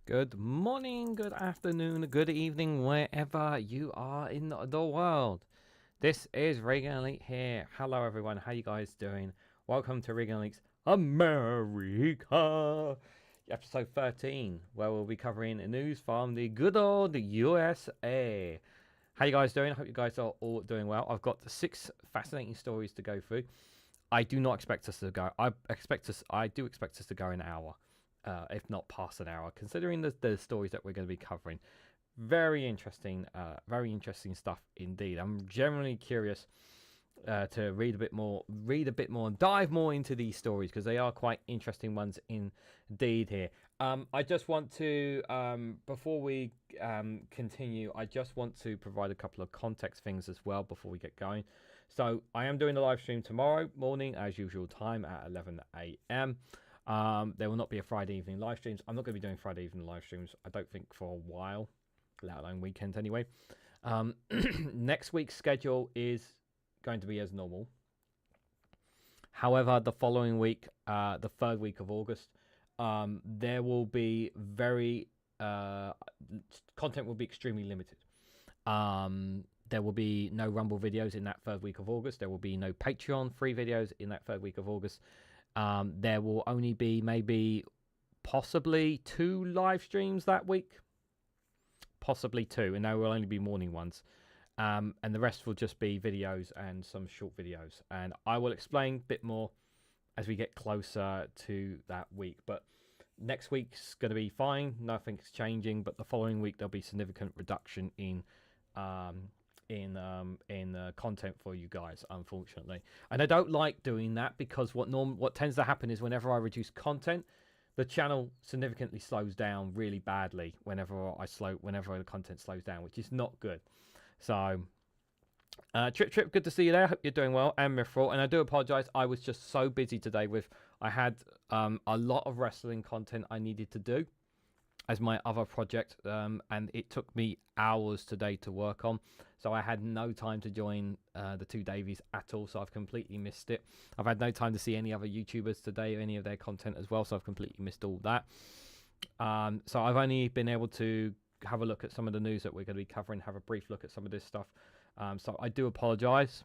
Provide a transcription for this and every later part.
Good morning, good afternoon, good evening, wherever you are in the world. This is Reganelite here. Hello, everyone. How you guys doing? Welcome to Reganelite's America, episode 13, where we'll be covering news from the good old USA. How you guys doing? I hope you guys are all doing well. I've got 6 fascinating stories to go through. I do not expect us to go. I do expect us to go an hour. If not past an hour, considering the stories that we're going to be covering. Very interesting stuff indeed. I'm generally curious to read a bit more, and dive more into these stories because they are quite interesting ones indeed here. I just want to, before we continue, I just want to provide a couple of context things as well before we get going. So I am doing a live stream tomorrow morning, as usual time at 11 a.m. There will not be a Friday evening live streams. I'm not going to be doing Friday evening live streams, I don't think, for a while, let alone weekends anyway. Next week's schedule is going to be as normal. However, the following week, the 3rd week of August, there will be content will be extremely limited. There will be no Rumble videos in that 3rd week of August. There will be no Patreon free videos in that 3rd week of August. There will only be possibly 2 live streams that week. Possibly 2, and they will only be morning ones. And the rest will just be videos and some short videos. And I will explain a bit more as we get closer to that week. But next week's going to be fine. Nothing's changing. But the following week, there'll be significant reduction in content for you guys, unfortunately. And I don't like doing that because what tends to happen is whenever I reduce content, the channel significantly slows down really badly whenever the content slows down, which is not good. So Trip, good to see you there. Hope you're doing well. And Mithril, and I do apologize, I was just so busy today I had a lot of wrestling content I needed to do as my other project, and it took me hours today to work on, so I had no time to join the 2 Davies at all, so I've completely missed it. I've had no time to see any other YouTubers today, any of their content as well, so I've completely missed all that. So I've only been able to have a look at some of the news that we're going to be covering, have a brief look at some of this stuff. So I do apologize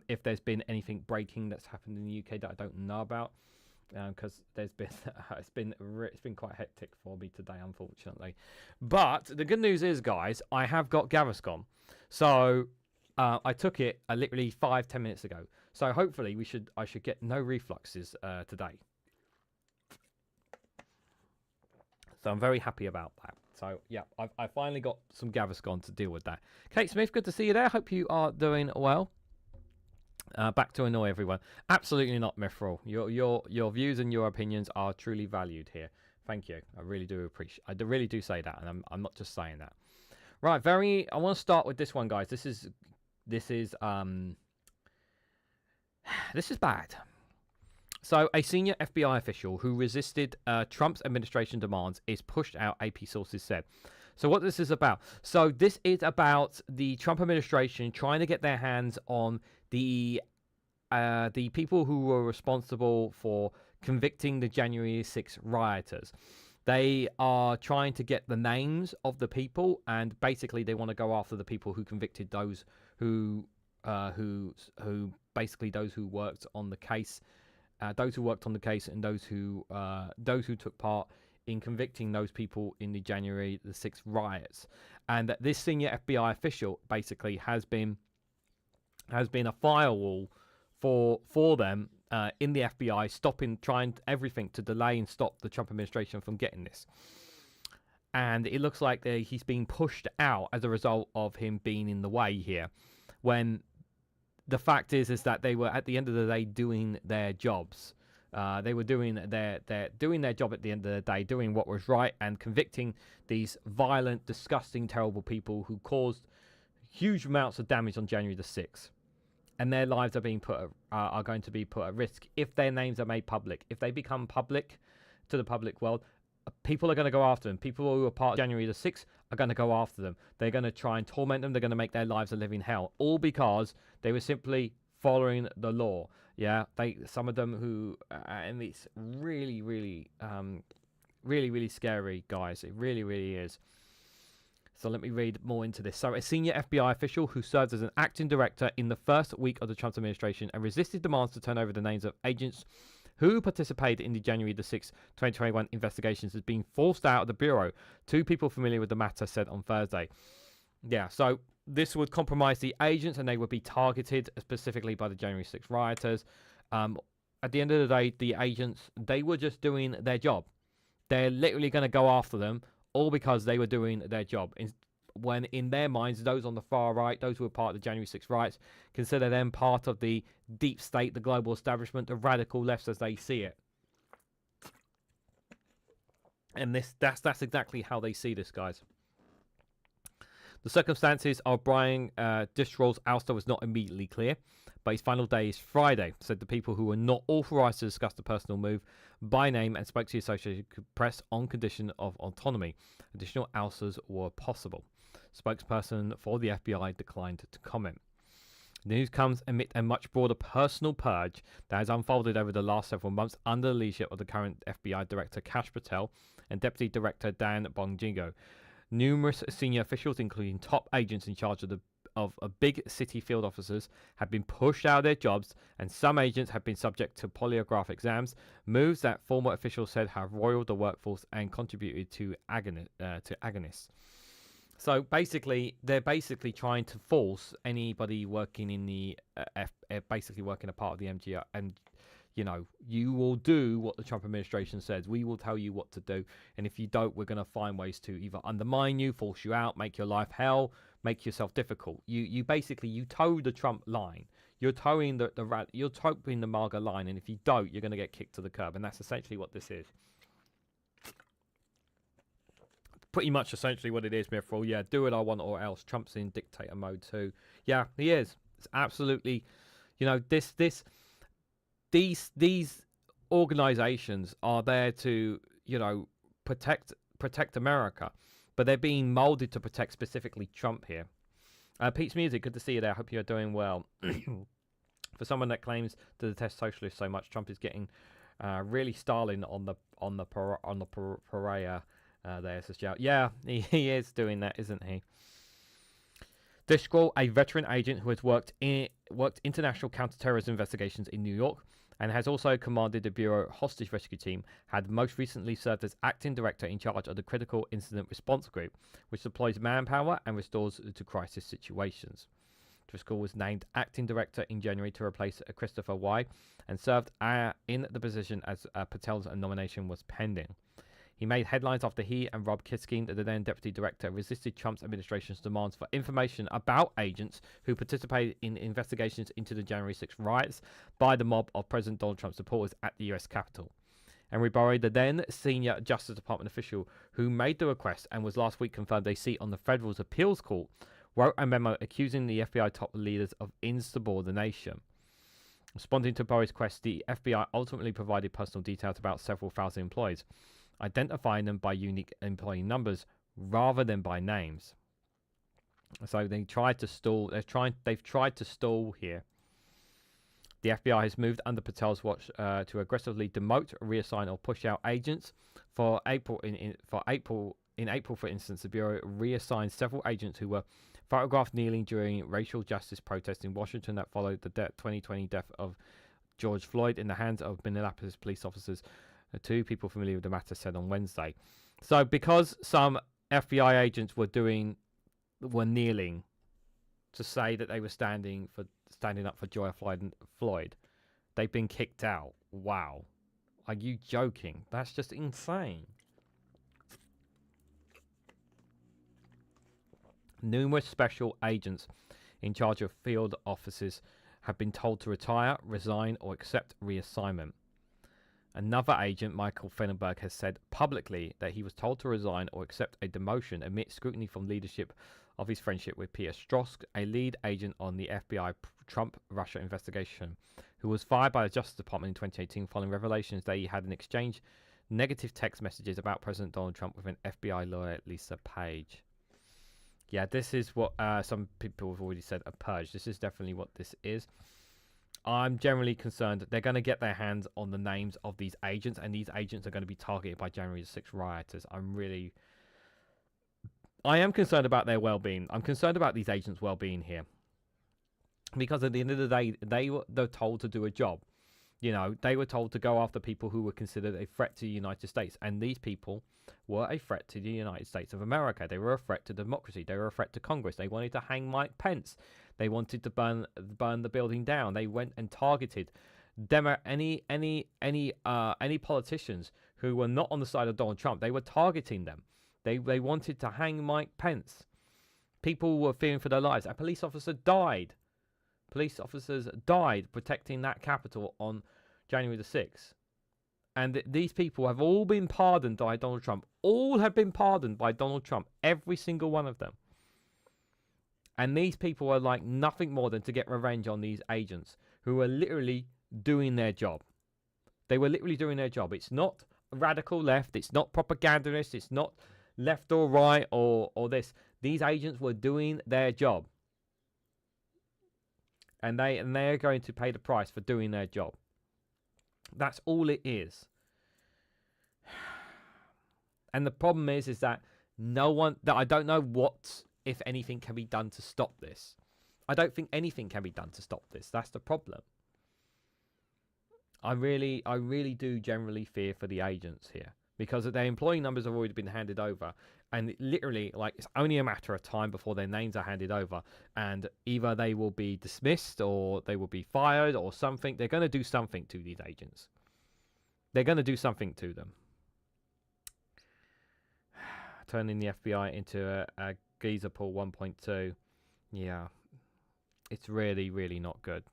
if there's been anything breaking that's happened in the UK that I don't know about. Because there's been it's been quite hectic for me today, unfortunately. But the good news is, guys, I have got Gaviscon. So I took it literally 5-10 minutes ago. So hopefully I should get no refluxes today. So I'm very happy about that. So yeah, I finally got some Gaviscon to deal with that. Kate Smith, good to see you there. Hope you are doing well. Back to annoy everyone. Absolutely not, Mithril. Your views and your opinions are truly valued here. Thank you. I really do appreciate. I really do say that, and I'm not just saying that. Right. I want to start with this one, guys. This is bad. So, a senior FBI official who resisted Trump's administration demands is pushed out, AP sources said. So what this is about? So this is about the Trump administration trying to get their hands on the people who were responsible for convicting the January 6 rioters. They are trying to get the names of the people, and basically they want to go after the people who convicted those who basically those who worked on the case, and those who took part in convicting those people in the January the 6th riots. And this senior FBI official basically has been a firewall for them in the FBI, trying everything to delay and stop the Trump administration from getting this. And it looks like he's being pushed out as a result of him being in the way here, when the fact is that they were, at the end of the day, doing their jobs. They were doing their job at the end of the day, doing what was right, and convicting these violent, disgusting, terrible people who caused huge amounts of damage on January the 6th. And their lives are going to be put at risk if their names are made public. If they become public to the public world, people are going to go after them. People who are part of January the 6th are going to go after them. They're going to try and torment them. They're going to make their lives a living hell, all because they were simply following the law. Yeah, some of them who, and it's really, really Really, really scary, guys. It really, really is. So let me read more into this. So a senior FBI official who served as an acting director in the first week of the Trump administration and resisted demands to turn over the names of agents who participated in the January the 6th, 2021 investigations has been forced out of the Bureau. Two people familiar with the matter said on Thursday. Yeah, so this would compromise the agents and they would be targeted specifically by the January 6th rioters. At the end of the day, the agents, they were just doing their job. They're literally going to go after them all because they were doing their job. When in their minds, those on the far right, those who were part of the January 6th riots, consider them part of the deep state, the global establishment, the radical left as they see it. And that's exactly how they see this, guys. The circumstances of Brian Dishrow's ouster was not immediately clear, but his final day is Friday, said the people who were not authorized to discuss the personal move by name and spoke to the Associated Press on condition of autonomy. Additional ousters were possible. Spokesperson for the FBI declined to comment. The news comes amid a much broader personal purge that has unfolded over the last several months under the leadership of the current FBI Director Kash Patel and Deputy Director Dan Bongino. Numerous senior officials, including top agents in charge of big city field officers, have been pushed out of their jobs, and some agents have been subject to polygraph exams, moves that former officials said have roiled the workforce and contributed to agonists. So basically, they're basically trying to force anybody working in the basically working a part of the MGR, and you know, you will do what the Trump administration says. We will tell you what to do, and if you don't, we're going to find ways to either undermine you, force you out, make your life hell, make yourself difficult. You basically you toe the Trump line. You're towing you're towing the MAGA line, and if you don't, you're going to get kicked to the curb, and that's essentially what this is. Pretty much essentially what it is, Mithril. Yeah, do what I want or else. Trump's in dictator mode too. Yeah, he is. It's absolutely, you know, these organizations are there to, you know, protect America, but they're being molded to protect specifically Trump here. Pete's Music, good to see you there. Hope you're doing well. For someone that claims to detest socialists so much, Trump is getting really Stalin on the pariah. There, says Joe. Yeah, he is doing that, isn't he? Dishkral, a veteran agent who has worked international counterterrorism investigations in New York and has also commanded the Bureau hostage rescue team, had most recently served as acting director in charge of the Critical Incident Response Group, which deploys manpower and restores to crisis situations. Driscoll was named acting director in January to replace Christopher Y. and served in the position as Patel's nomination was pending. He made headlines after he and Rob Kiskin, the then deputy director, resisted Trump's administration's demands for information about agents who participated in investigations into the January 6th riots by the mob of President Donald Trump supporters at the U.S. Capitol. Henry Burry, the then senior Justice Department official who made the request and was last week confirmed a seat on the Federal Appeals Court, wrote a memo accusing the FBI top leaders of insubordination. Responding to Burry's request, the FBI ultimately provided personal details about several thousand employees, identifying them by unique employee numbers rather than by names. So they tried to stall. They've tried to stall here. The FBI has moved under Patel's watch to aggressively demote, reassign, or push out agents. For April, for instance, the Bureau reassigned several agents who were photographed kneeling during racial justice protests in Washington that followed the 2020 death of George Floyd in the hands of Minneapolis police officers. Two people familiar with the matter said on Wednesday. So because some FBI agents were kneeling to say that they were standing up for George Floyd, they've been kicked out. Wow. Are you joking? That's just insane. Numerous special agents in charge of field offices have been told to retire, resign, or accept reassignment. Another agent, Michael Fennenberg, has said publicly that he was told to resign or accept a demotion amid scrutiny from leadership of his friendship with Peter Strzok, a lead agent on the FBI Trump-Russia investigation, who was fired by the Justice Department in 2018 following revelations that he had an exchange negative text messages about President Donald Trump with an FBI lawyer, Lisa Page. Yeah, this is what some people have already said, a purge. This is definitely what this is. I'm generally concerned that they're going to get their hands on the names of these agents, and these agents are going to be targeted by January the 6th rioters. I am concerned about their well-being. I'm concerned about these agents' well-being here, because at the end of the day, they're told to do a job. You know, they were told to go after people who were considered a threat to the United States, and these people were a threat to the United States of America. They were a threat to democracy. They were a threat to Congress. They wanted to hang Mike Pence. They wanted to burn the building down. They went and targeted any politicians who were not on the side of Donald Trump. They were targeting them. They wanted to hang Mike Pence. People were fearing for their lives. A police officer died. Police officers died protecting that Capitol on January the 6th. And these people have all been pardoned by Donald Trump. All have been pardoned by Donald Trump. Every single one of them. And these people are like nothing more than to get revenge on these agents who are literally doing their job. They were literally doing their job. It's not radical left. It's not propagandist. It's not left or right or this. These agents were doing their job. And they're going to pay the price for doing their job. That's all it is. And the problem is that I don't know what, if anything, can be done to stop this. I don't think anything can be done to stop this. That's the problem. I really do generally fear for the agents here, because their employee numbers have already been handed over, and literally, like, it's only a matter of time before their names are handed over, and either they will be dismissed or they will be fired or something. They're going to do something to these agents. They're going to do something to them. Turning the FBI into a geezer pool 1.2. Yeah. It's really, really not good.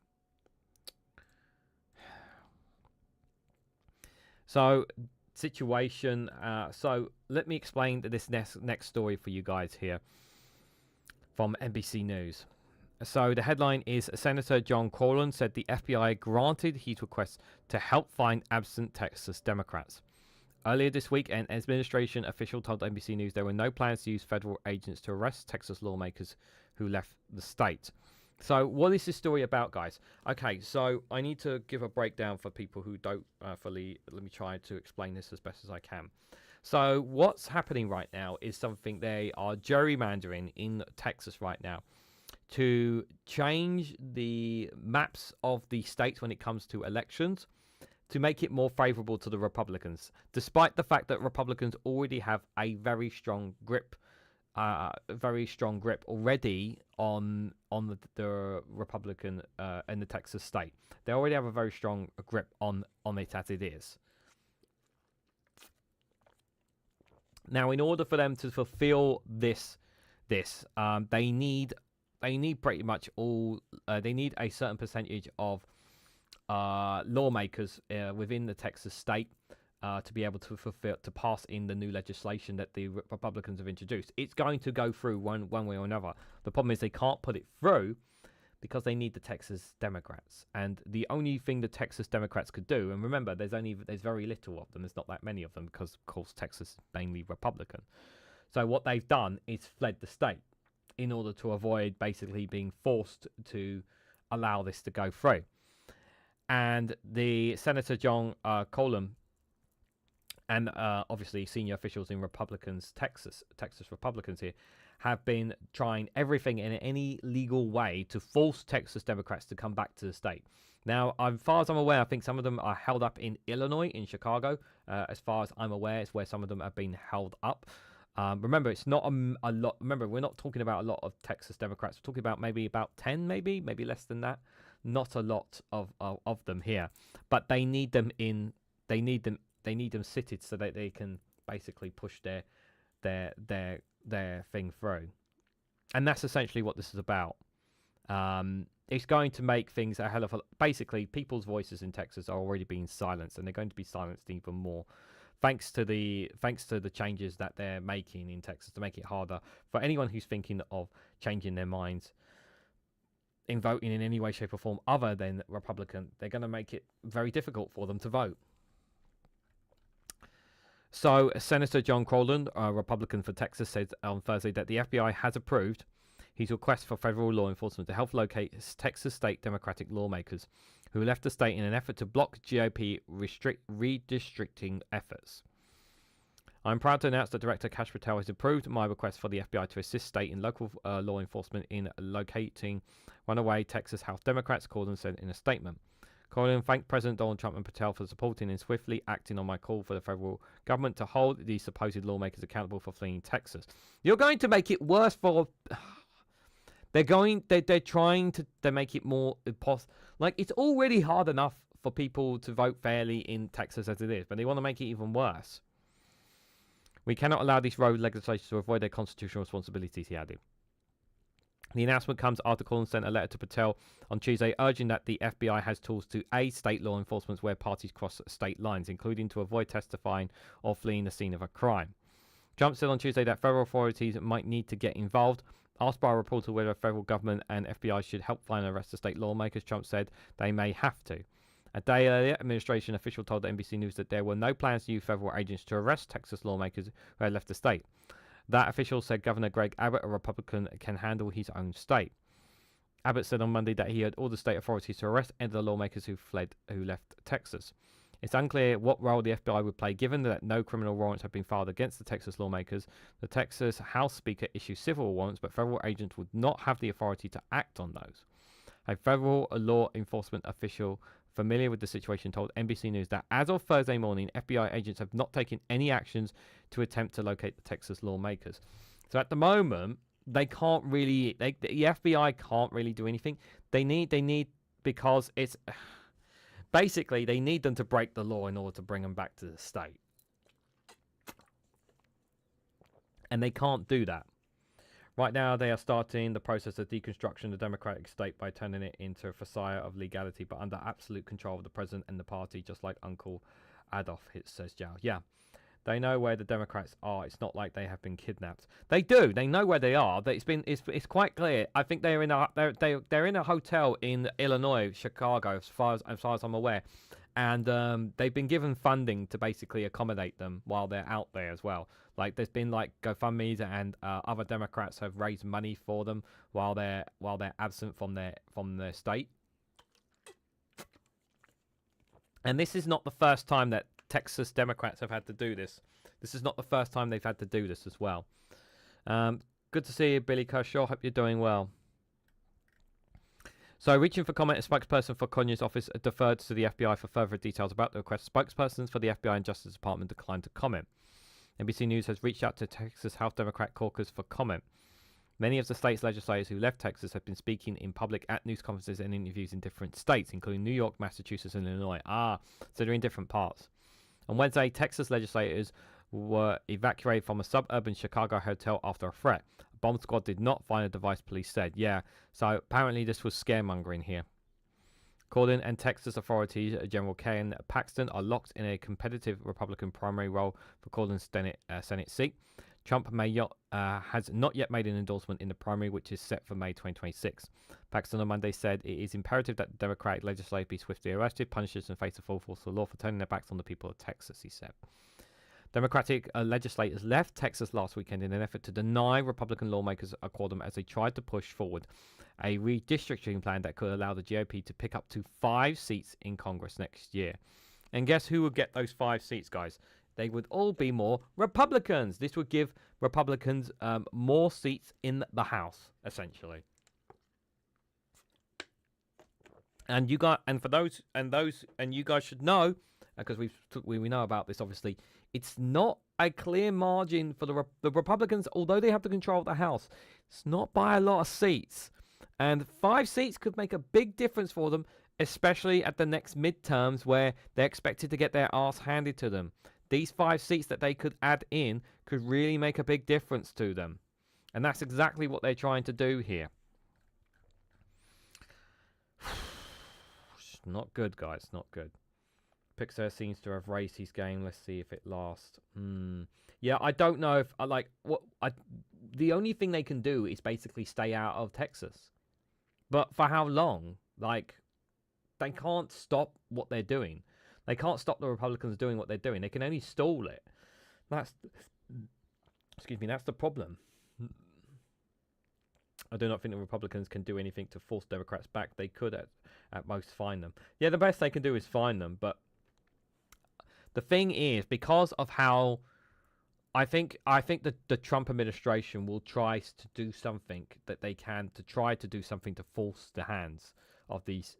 So, situation. So let me explain this next story for you guys here from NBC News. So the headline is: Senator John Cornyn said the FBI granted his request to help find absent Texas Democrats. Earlier this week, an administration official told NBC News there were no plans to use federal agents to arrest Texas lawmakers who left the state. So what is this story about, guys? Okay, so I need to give a breakdown for people who don't fully. Let me try to explain this as best as I can. So what's happening right now is something they are gerrymandering in Texas right now to change the maps of the states when it comes to elections to make it more favorable to the Republicans, despite the fact that Republicans already have a very strong grip already on the Republican in the Texas state. They already have a very strong grip on it as it is. Now, in order for them to fulfill this, they need pretty much all. They need a certain percentage of lawmakers within the Texas state to be able to pass in the new legislation that the Republicans have introduced. It's going to go through one way or another. The problem is they can't put it through because they need the Texas Democrats. And the only thing the Texas Democrats could do, and remember, there's very little of them. There's not that many of them because, of course, Texas is mainly Republican. So what they've done is fled the state in order to avoid basically being forced to allow this to go through. And the Senator John Cornyn and obviously senior officials in Texas Republicans here, have been trying everything in any legal way to force Texas Democrats to come back to the state. Now, as far as I'm aware, I think some of them are held up in Illinois, in Chicago. As far as I'm aware, it's where some of them have been held up. Remember, it's not a lot. Remember, we're not talking about a lot of Texas Democrats. We're talking about maybe about 10, maybe less than that. Not a lot of them here, but they need them in. They need them seated so that they can basically push their thing through, and that's essentially what this is about. It's going to make things a hell of a. Basically, people's voices in Texas are already being silenced, and they're going to be silenced even more, thanks to the changes that they're making in Texas to make it harder for anyone who's thinking of changing their minds in voting in any way, shape, or form other than Republican. They're going to make it very difficult for them to vote. So, Senator John Cornyn, a Republican for Texas, said on Thursday that the FBI has approved his request for federal law enforcement to help locate Texas state Democratic lawmakers who left the state in an effort to block GOP redistricting efforts. I'm proud to announce that Director Kash Patel has approved my request for the FBI to assist state and local law enforcement in locating runaway Texas House Democrats, Cornyn said in a statement. Cornyn thanked President Donald Trump and Patel for supporting and swiftly acting on my call for the federal government to hold these supposed lawmakers accountable for fleeing Texas. You're going to make it worse for... They're trying to make it more impossible. Like, it's already hard enough for people to vote fairly in Texas as it is, but they want to make it even worse. We cannot allow these rogue legislators to avoid their constitutional responsibilities, he added. The announcement comes after Cornyn sent a letter to Patel on Tuesday urging that the FBI has tools to aid state law enforcement where parties cross state lines, including to avoid testifying or fleeing the scene of a crime. Trump said on Tuesday that federal authorities might need to get involved. Asked by a reporter whether federal government and FBI should help find and arrest the state lawmakers, Trump said they may have to. A day earlier, administration official told NBC News that there were no plans to use federal agents to arrest Texas lawmakers who had left the state. That official said Governor Greg Abbott, a Republican, can handle his own state. Abbott said on Monday that he had ordered state authorities to arrest any of the lawmakers who left Texas. It's unclear what role the FBI would play, given that no criminal warrants have been filed against the Texas lawmakers. The Texas House Speaker issued civil warrants, but federal agents would not have the authority to act on those. A federal law enforcement official familiar with the situation told NBC News that as of Thursday morning, FBI agents have not taken any actions to attempt to locate the Texas lawmakers. So at the moment, they can't really, the FBI can't really do anything. They need, because it's, basically, they need them to break the law in order to bring them back to the state. And they can't do that. Right now, they are starting the process of deconstruction of the Democratic state by turning it into a facade of legality, but under absolute control of the president and the party, just like Uncle Adolf, says Zhao. Yeah, they know where the Democrats are. It's not like they have been kidnapped. They do. They know where they are. It's quite clear. I think they're in a hotel in Illinois, Chicago, as far as I'm aware, and they've been given funding to basically accommodate them while they're out there as well. Like, there's been like GoFundMe's, and other Democrats have raised money for them while they're absent from their state. And this is not the first time that Texas Democrats have had to do this. This is not the first time they've had to do this as well. Good to see you, Billy Kershaw. Hope you're doing well. So, reaching for comment, a spokesperson for Cornyn's office deferred to the FBI for further details about the request. Spokespersons for the FBI and Justice Department declined to comment. NBC News has reached out to Texas House Democrat caucus for comment. Many of the state's legislators who left Texas have been speaking in public at news conferences and interviews in different states, including New York, Massachusetts, and Illinois. So they're in different parts. On Wednesday, Texas legislators were evacuated from a suburban Chicago hotel after a threat. A bomb squad did not find a device, police said. Yeah, so apparently this was scaremongering here. Cornyn and Texas authorities, General Ken Paxton, are locked in a competitive Republican primary role for Cornyn's Senate seat. Trump has not yet made an endorsement in the primary, which is set for May 2026. Paxton on Monday said it is imperative that the Democratic legislature be swiftly arrested, punished, and face the full force of the law for turning their backs on the people of Texas, he said. Democratic legislators left Texas last weekend in an effort to deny Republican lawmakers a quorum as they tried to push forward a redistricting plan that could allow the GOP to pick up to 5 seats in Congress next year. And guess who would get those 5 seats, guys? They would all be more Republicans. This would give Republicans more seats in the House, essentially. And you guys should know, because we know about this, obviously, it's not a clear margin for the Republicans, although they have the control of the House. It's not by a lot of seats. And 5 seats could make a big difference for them, especially at the next midterms where they're expected to get their arse handed to them. These 5 seats that they could add in could really make a big difference to them. And that's exactly what they're trying to do here. Not good, guys. Not good. Pixar seems to have raised his game. Let's see if it lasts. Yeah, I don't know if the only thing they can do is basically stay out of Texas. But for how long? Like, they can't stop what they're doing. They can't stop the Republicans doing what they're doing. They can only stall it. That's the problem. I do not think the Republicans can do anything to force Democrats back. They could at most fine them. Yeah, the best they can do is fine them. But the thing is, because of how I think the Trump administration will try to do something that they can to try to do something to force the hands of these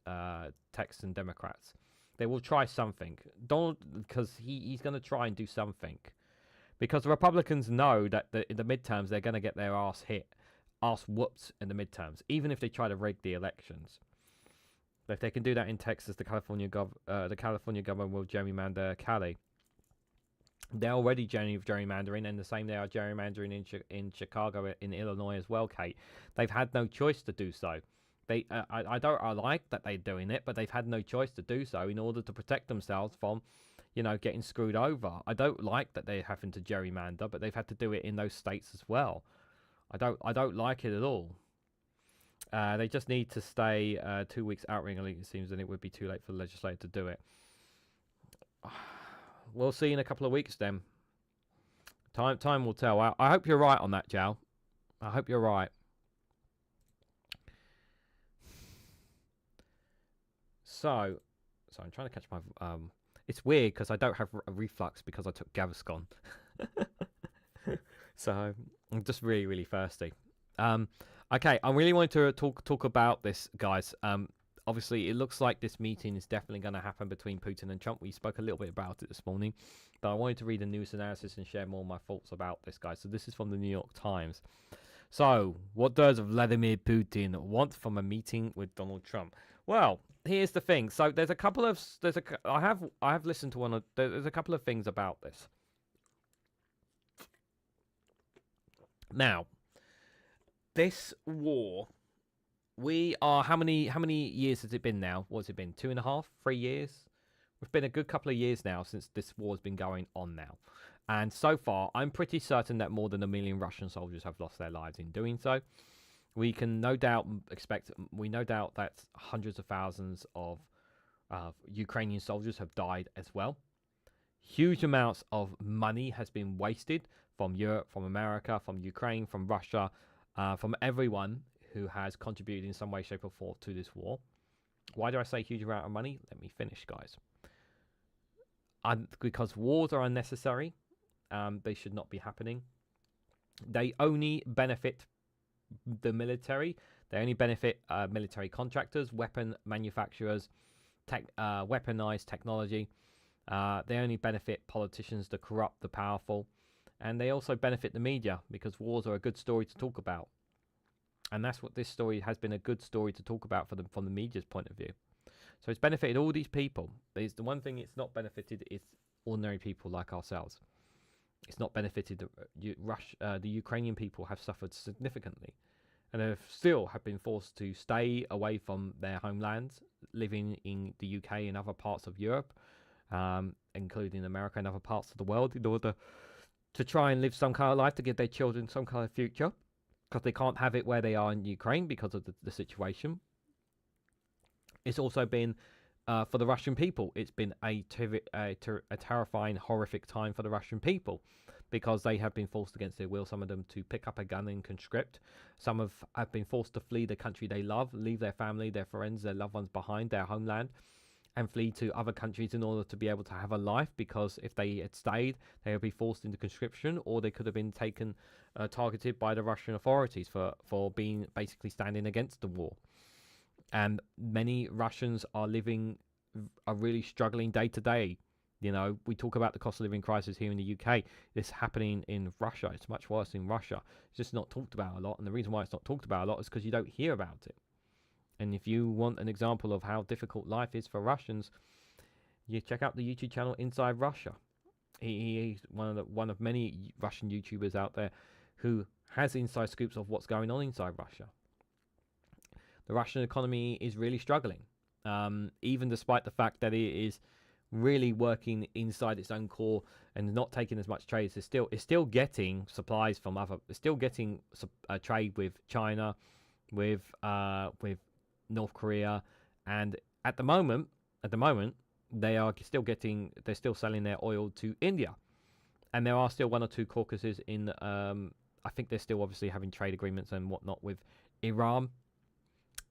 Texan Democrats. They will try something. Donald, because he's going to try and do something. Because the Republicans know that in the midterms they're going to get their ass whooped in the midterms, even if they try to rig the elections. If they can do that in Texas, the California government will gerrymander Cali. They're already gerrymandering, and the same they are gerrymandering in Chicago, in Illinois as well, Kate. They've had no choice to do so. I like that they're doing it, but they've had no choice to do so in order to protect themselves from, getting screwed over. I don't like that they're having to gerrymander, but they've had to do it in those states as well. I don't like it at all. They just need to stay 2 weeks out, it seems, and it would be too late for the legislature to do it. We'll see in a couple of weeks then. Time will tell. I hope you're right on that, Jal. I hope you're right. So I'm trying to catch my... it's weird because I don't have a reflux because I took Gaviscon. So I'm just really, really thirsty. Okay, I really wanted to talk about this, guys. Obviously, it looks like this meeting is definitely going to happen between Putin and Trump. We spoke a little bit about it this morning, but I wanted to read the news analysis and share more of my thoughts about this, guys. So this is from the New York Times. So, what does Vladimir Putin want from a meeting with Donald Trump? Well, here's the thing. So there's a couple of I have listened to one of there's a couple of things about this. Now, this war, we are how many years has it been now? What's it been? 2.5, 3 years? It's been a good couple of years now since this war's been going on now. And so far, I'm pretty certain that more than 1 million Russian soldiers have lost their lives in doing so. We can no doubt that hundreds of thousands of Ukrainian soldiers have died as well. Huge amounts of money has been wasted from Europe, from America, from Ukraine, from Russia, from everyone who has contributed in some way, shape or form to this war. Why do I say huge amount of money? Let me finish, guys. Because wars are unnecessary. They should not be happening. They only benefit the military. They only benefit military contractors, weapon manufacturers, weaponized technology. They only benefit politicians, the corrupt, the powerful. And they also benefit the media because wars are a good story to talk about. And that's what this story has been, a good story to talk about from the media's point of view. So it's benefited all these people. The one thing it's not benefited is ordinary people like ourselves. It's not benefited the Ukrainian people have suffered significantly, and have been forced to stay away from their homelands, living in the UK and other parts of Europe, including America and other parts of the world, in order to try and live some kind of life, to give their children some kind of future, because they can't have it where they are in Ukraine because of the situation. It's also been, for the Russian people, it's been a terrifying, horrific time for the Russian people, because they have been forced against their will, some of them, to pick up a gun and conscript. Some have been forced to flee the country they love, leave their family, their friends, their loved ones behind, their homeland, and flee to other countries in order to be able to have a life, because if they had stayed, they would be forced into conscription, or they could have been targeted by the Russian authorities for being basically standing against the war. And many Russians are really struggling day to day. We talk about the cost of living crisis here in the UK. It's happening in Russia. It's much worse in Russia. It's just not talked about a lot. And the reason why it's not talked about a lot is because you don't hear about it. And if you want an example of how difficult life is for Russians, you check out the YouTube channel Inside Russia. He's one of many Russian YouTubers out there who has inside scoops of what's going on inside Russia. The Russian economy is really struggling, even despite the fact that it is really working inside its own core and not taking as much trade. It's still getting supplies from it's still getting trade with China, with North Korea, and at the moment they're still selling their oil to India, and there are still one or two caucuses in. I think they're still obviously having trade agreements and whatnot with Iran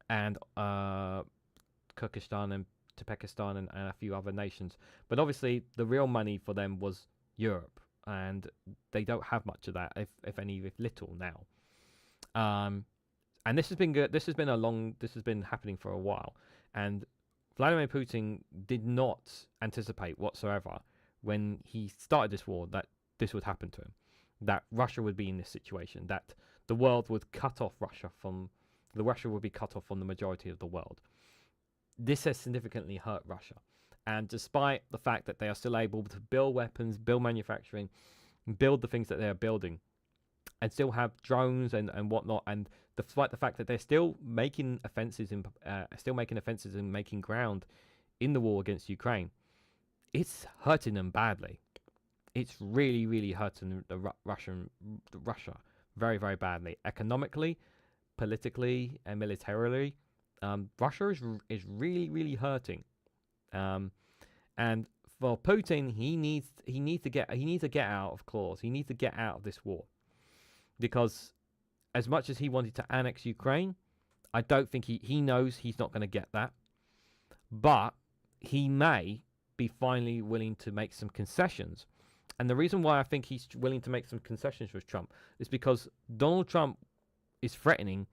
and Kyrgyzstan and Tajikistan and a few other nations. But obviously, the real money for them was Europe, and they don't have much of that, if any, if little now. And this has been good. This has been happening for a while, and Vladimir Putin did not anticipate whatsoever when he started this war that this would happen to him, that Russia would be in this situation, that the world would cut off Russia would be cut off from the majority of the world. This has significantly hurt Russia, and despite the fact that they are still able to build weapons, build manufacturing, build the things that they are building, and still have drones and whatnot, and despite the fact that they're still making offenses and making ground in the war against Ukraine, it's hurting them badly. It's really, really hurting Russia very, very badly, economically, politically, and militarily. Russia is really, really hurting, and for Putin, he needs to get out of claws. He needs to get out of this war, because as much as he wanted to annex Ukraine, I don't think he knows he's not going to get that, but he may be finally willing to make some concessions. And the reason why I think he's willing to make some concessions with Trump is because Donald Trump is threatening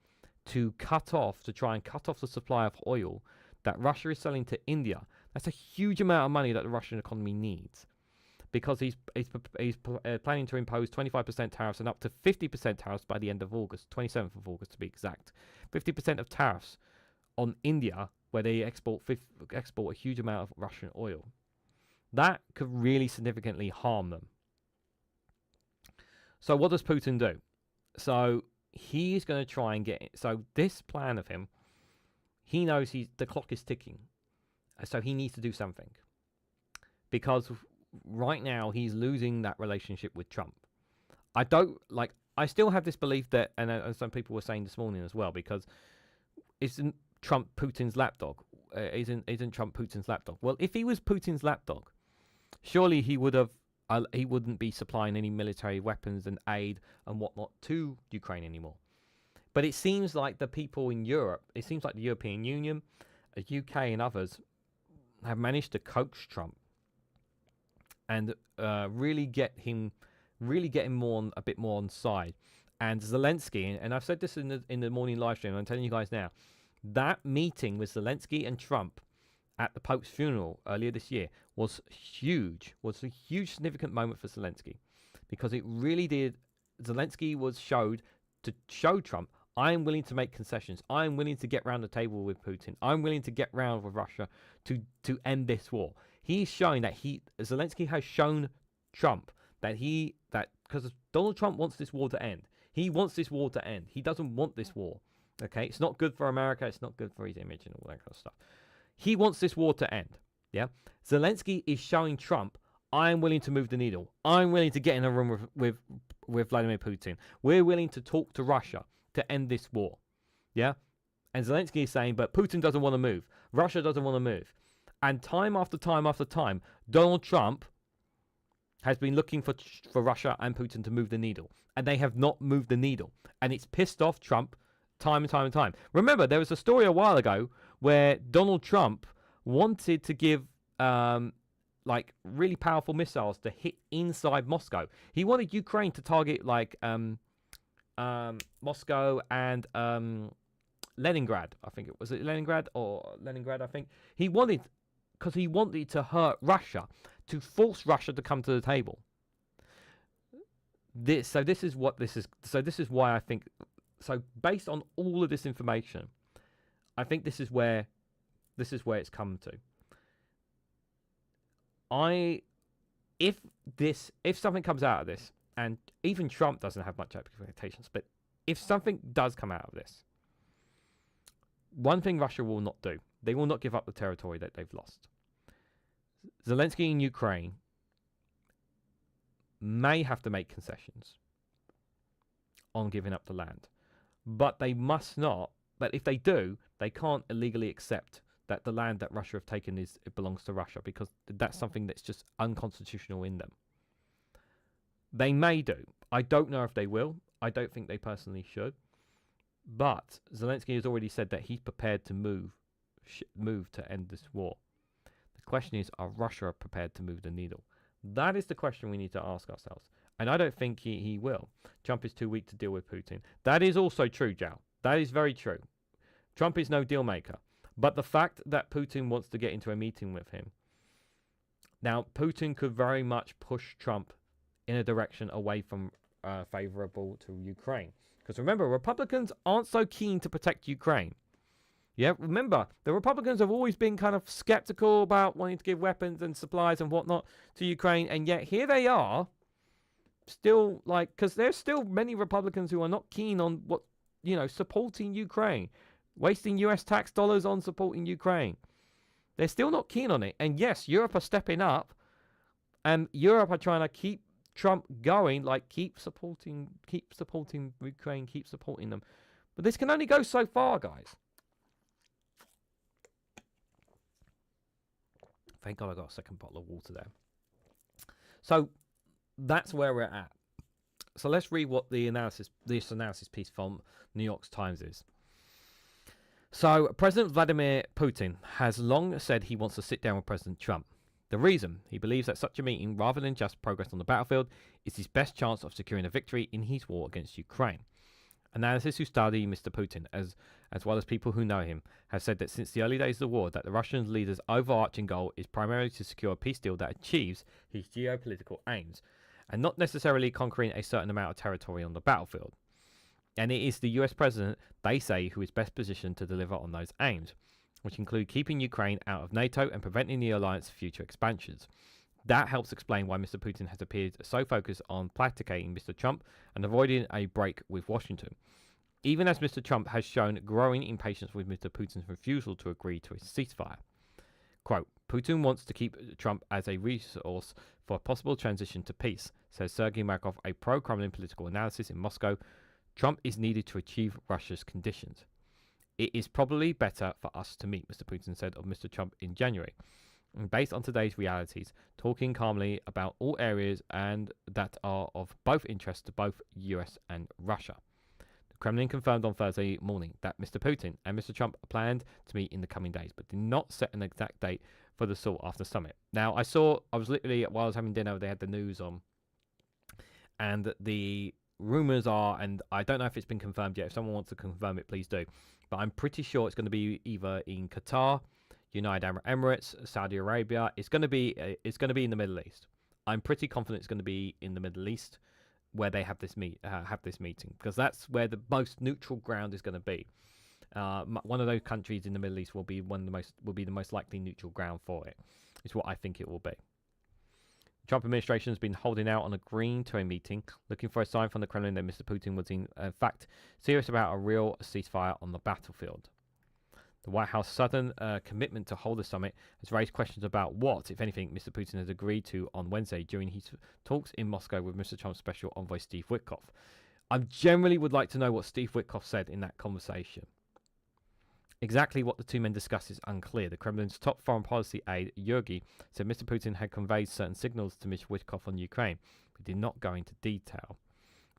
to try and cut off the supply of oil that Russia is selling to India. That's a huge amount of money that the Russian economy needs, because he's planning to impose 25% tariffs and up to 50% tariffs by the end of August, 27th of August to be exact. 50% of tariffs on India, where they export a huge amount of Russian oil. That could really significantly harm them. So what does Putin do? So he's going to try and get it. So this plan of him, he knows the clock is ticking. So he needs to do something, because right now he's losing that relationship with Trump. I still have this belief that, and some people were saying this morning as well, because isn't Trump Putin's lapdog? Isn't Trump Putin's lapdog? Well, if he was Putin's lapdog, surely he wouldn't be supplying any military weapons and aid and whatnot to Ukraine anymore. But it seems like the people in Europe, it seems like the European Union, the UK and others have managed to coax Trump and really get him a bit more on side. And Zelensky, and I've said this in the morning live stream, I'm telling you guys now, that meeting with Zelensky and Trump at the Pope's funeral earlier this year was huge. Was a huge significant moment for Zelensky, because it really did. Zelensky to show Trump, I am willing to make concessions. I am willing to get round the table with Putin. I'm willing to get round with Russia to end this war. He's showing that Zelensky has shown Trump that because Donald Trump wants this war to end. He wants this war to end. He doesn't want this war. Okay, it's not good for America. It's not good for his image and all that kind of stuff. He wants this war to end. Yeah, Zelensky is showing Trump, I'm willing to move the needle. I'm willing to get in a room with Vladimir Putin. We're willing to talk to Russia to end this war. Yeah, and Zelensky is saying, but Putin doesn't want to move. Russia doesn't want to move. And time after time after time, Donald Trump has been looking for Russia and Putin to move the needle, and they have not moved the needle. And it's pissed off Trump time and time and time. Remember, there was a story a while ago where Donald Trump wanted to give really powerful missiles to hit inside Moscow. He wanted Ukraine to target Moscow and Leningrad. I think it was Leningrad, I think. He wanted to hurt Russia, to force Russia to come to the table. This is why I think. So based on all of this information, I think this is where it's come to. If something comes out of this, and even Trump doesn't have much expectations, but if something does come out of this, one thing Russia will not do, they will not give up the territory that they've lost. Zelensky in Ukraine may have to make concessions on giving up the land, but they must not. But if they do, they can't illegally accept that the land that Russia have taken it belongs to Russia, because that's something that's just unconstitutional in them. They may do. I don't know if they will. I don't think they personally should. But Zelensky has already said that he's prepared to move to end this war. The question is, are Russia prepared to move the needle? That is the question we need to ask ourselves. And I don't think he will. Trump is too weak to deal with Putin. That is also true, Joe. That is very true. Trump is no deal maker. But the fact that Putin wants to get into a meeting with him. Now, Putin could very much push Trump in a direction away from favorable to Ukraine. Because remember, Republicans aren't so keen to protect Ukraine. Yeah, remember, the Republicans have always been kind of skeptical about wanting to give weapons and supplies and whatnot to Ukraine. And yet here they are, still because there's still many Republicans who are not keen on supporting Ukraine, wasting US tax dollars on supporting Ukraine. They're still not keen on it. And yes, Europe are stepping up, and Europe are trying to keep Trump going, keep supporting Ukraine, keep supporting them. But this can only go so far, guys. Thank God I got a second bottle of water there. So that's where we're at. So let's read what this analysis piece from New York Times is. So President Vladimir Putin has long said he wants to sit down with President Trump. The reason, he believes that such a meeting, rather than just progress on the battlefield, is his best chance of securing a victory in his war against Ukraine. Analysts who study Mr. Putin, as well as people who know him, have said that since the early days of the war, that the Russian leader's overarching goal is primarily to secure a peace deal that achieves his geopolitical aims, and not necessarily conquering a certain amount of territory on the battlefield. And it is the US president, they say, who is best positioned to deliver on those aims, which include keeping Ukraine out of NATO and preventing the alliance's future expansions. That helps explain why Mr. Putin has appeared so focused on placating Mr. Trump and avoiding a break with Washington, even as Mr. Trump has shown growing impatience with Mr. Putin's refusal to agree to a ceasefire. Quote, Putin wants to keep Trump as a resource for a possible transition to peace, says Sergei Markov, a pro-Kremlin political analyst in Moscow. Trump is needed to achieve Russia's conditions. It is probably better for us to meet, Mr. Putin said of Mr. Trump in January. And based on today's realities, talking calmly about all areas and that are of both interest to both US and Russia. The Kremlin confirmed on Thursday morning that Mr. Putin and Mr. Trump planned to meet in the coming days, but did not set an exact date for the sought-after summit. Now, I was literally, while I was having dinner, they had the news on, and the rumors are, and I don't know if it's been confirmed yet. If someone wants to confirm it, please do. But I'm pretty sure it's going to be either in Qatar, United Arab Emirates, Saudi Arabia. It's going to be in the Middle East. I'm pretty confident it's going to be in the Middle East where they have this meeting, because that's where the most neutral ground is going to be. One of those countries in the Middle East will be the most likely neutral ground for it. Is what I think it will be. The Trump administration has been holding out on agreeing to a meeting, looking for a sign from the Kremlin that Mr. Putin was in fact serious about a real ceasefire on the battlefield. The White House sudden commitment to hold the summit has raised questions about what, if anything, Mr. Putin has agreed to on Wednesday during his talks in Moscow with Mr. Trump's special envoy Steve Witkoff. I generally would like to know what Steve Witkoff said in that conversation. Exactly what the two men discussed is unclear. The Kremlin's top foreign policy aide, Yurgi, said Mr. Putin had conveyed certain signals to Mr. Witkoff on Ukraine, but did not go into detail.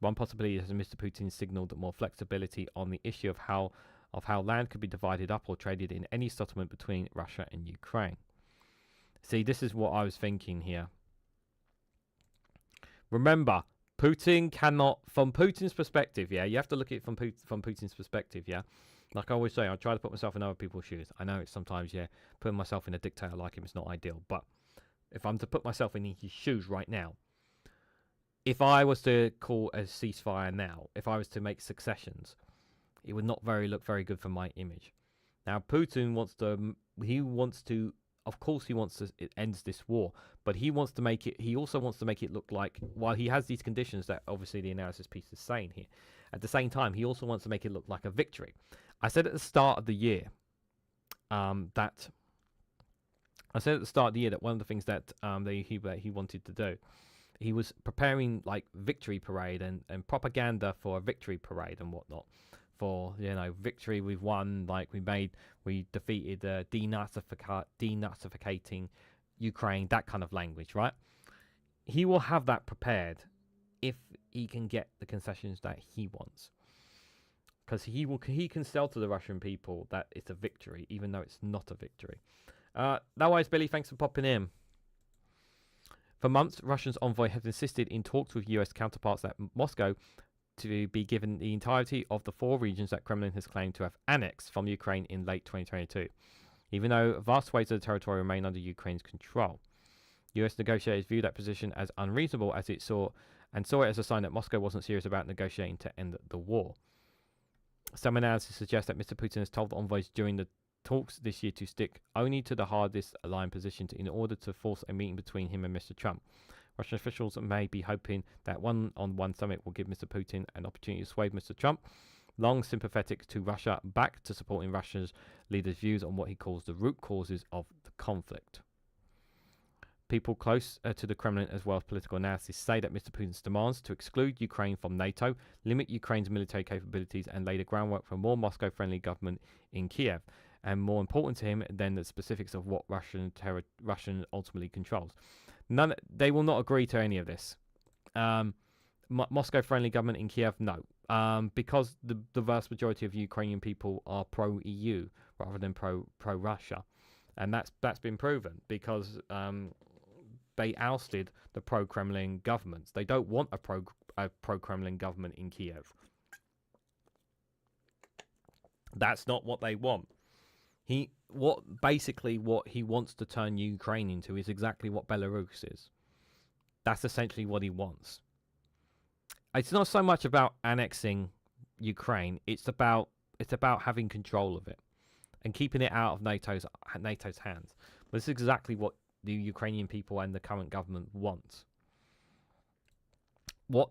One possibility is that Mr. Putin signaled more flexibility on the issue of how land could be divided up or traded in any settlement between Russia and Ukraine. See, this is what I was thinking here. Remember, Putin cannot, from Putin's perspective, yeah, you have to look at it from Putin's perspective, yeah. Like I always say, I try to put myself in other people's shoes. I know it's sometimes, yeah, putting myself in a dictator like him is not ideal, but if I'm to put myself in his shoes right now, if I was to call a ceasefire now, if I was to make successions, it would not look very good for my image. Now, Putin of course he wants to, it ends this war, but he also wants to make it look like, while he has these conditions that obviously the analysis piece is saying here, at the same time, he also wants to make it look like a victory. I said at the start of the year that one of the things that he wanted to do, he was preparing like victory parade and propaganda for a victory parade and whatnot. For victory, we've won. We defeated denazificating Ukraine. That kind of language, right? He will have that prepared if he can get the concessions that he wants. because he can sell to the Russian people that it's a victory, even though it's not a victory. No worries, Billy. Thanks for popping in. For months, Russia's envoy has insisted in talks with US counterparts that Moscow to be given the entirety of the 4 regions that Kremlin has claimed to have annexed from Ukraine in late 2022, even though vast swathes of the territory remain under Ukraine's control. US negotiators view that position as unreasonable as it saw it as a sign that Moscow wasn't serious about negotiating to end the war. Some analysis suggests that Mr. Putin has told the envoys during the talks this year to stick only to the hardest line positions in order to force a meeting between him and Mr. Trump. Russian officials may be hoping that one-on-one summit will give Mr. Putin an opportunity to sway Mr. Trump, long sympathetic to Russia, back to supporting Russia's leader's views on what he calls the root causes of the conflict. People close to the Kremlin, as well as political analysis, say that Mr. Putin's demands to exclude Ukraine from NATO, limit Ukraine's military capabilities, and lay the groundwork for a more Moscow-friendly government in Kiev, and more important to him than the specifics of what Russian ultimately controls. They will not agree to any of this. Moscow-friendly government in Kiev, no. Because the vast majority of Ukrainian people are pro-EU rather than pro-Russia. And that's been proven because they ousted the pro-Kremlin governments. They don't want a pro-Kremlin government in Kiev. That's not what they want. What he wants to turn Ukraine into is exactly what Belarus is. That's essentially what he wants. It's not so much about annexing Ukraine. It's about having control of it and keeping it out of NATO's hands. But this is exactly what the Ukrainian people and the current government want. What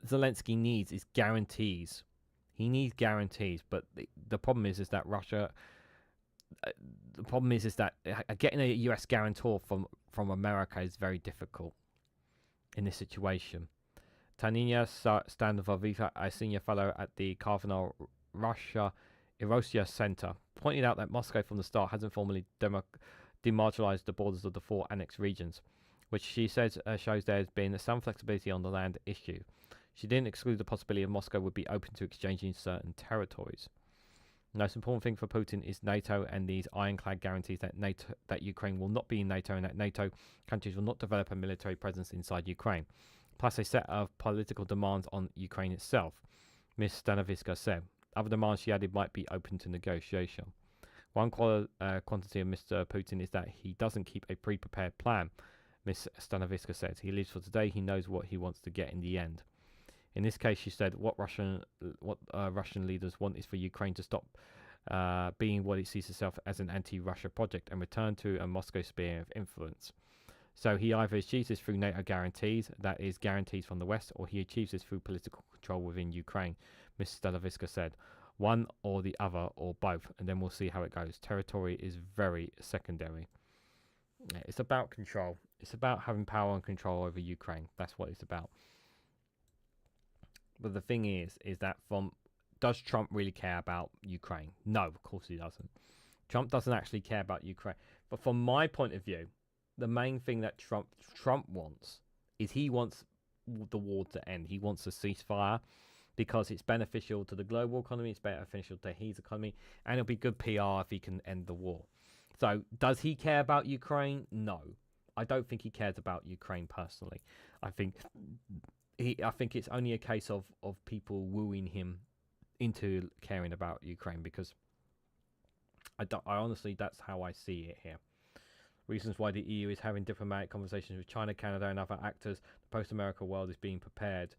Zelensky needs is guarantees. He needs guarantees, but the problem is that Russia. The problem is that getting a US guarantor from America is very difficult in this situation. Taniya Standoviva, a senior fellow at the Carvana Russia Erosia Center, pointed out that Moscow from the start hasn't formally demarginalized the borders of the 4 annexed regions, which she says shows there has been some flexibility on the land issue. She didn't exclude the possibility of Moscow would be open to exchanging certain territories. The most important thing for Putin is NATO and these ironclad guarantees that Ukraine will not be in NATO and that NATO countries will not develop a military presence inside Ukraine, plus a set of political demands on Ukraine itself, Ms. Stanoviska said. Other demands, she added, might be open to negotiation. One quantity of Mr. Putin is that he doesn't keep a pre-prepared plan, Ms. Stanoviska said. He lives for today. He knows what he wants to get in the end. In this case, she said, what Russian leaders want is for Ukraine to stop being what it sees itself as an anti-Russia project and return to a Moscow sphere of influence. So he either achieves this through NATO guarantees, that is, guarantees from the West, or he achieves this through political control within Ukraine, Ms. Stanoviska said. One or the other, or both, and then we'll see how it goes. Territory is very secondary. It's about control. It's about having power and control over Ukraine. That's what it's about. But the thing is that does Trump really care about Ukraine? No, of course he doesn't. Trump doesn't actually care about Ukraine. But from my point of view, the main thing that Trump wants is he wants the war to end. He wants a ceasefire because it's beneficial to the global economy, it's beneficial to his economy, and it'll be good PR if he can end the war. So does he care about Ukraine? No. I don't think he cares about Ukraine personally. I think it's only a case of people wooing him into caring about Ukraine, because I honestly, that's how I see it here. Reasons why the EU is having diplomatic conversations with China, Canada, and other actors. The post-America world is being prepared.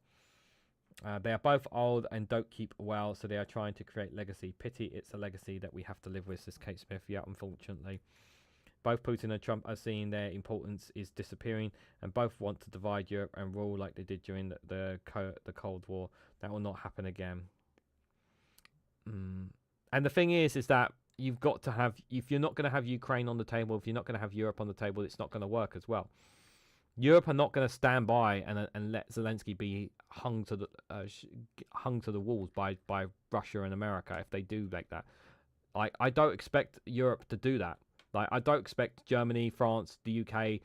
They are both old and don't keep well, so they are trying to create legacy. Pity it's a legacy that we have to live with, says Kate Smith. Yeah, unfortunately. Both Putin and Trump are seeing their importance is disappearing, and both want to divide Europe and rule like they did during the Cold War. That will not happen again. And the thing is that you've got to have, if you're not going to have Ukraine on the table, if you're not going to have Europe on the table, it's not going to work as well. Europe are not going to stand by and let Zelensky be hung to the walls by Russia and America if they do like that. I don't expect Europe to do that. Like, I don't expect Germany, France, the UK,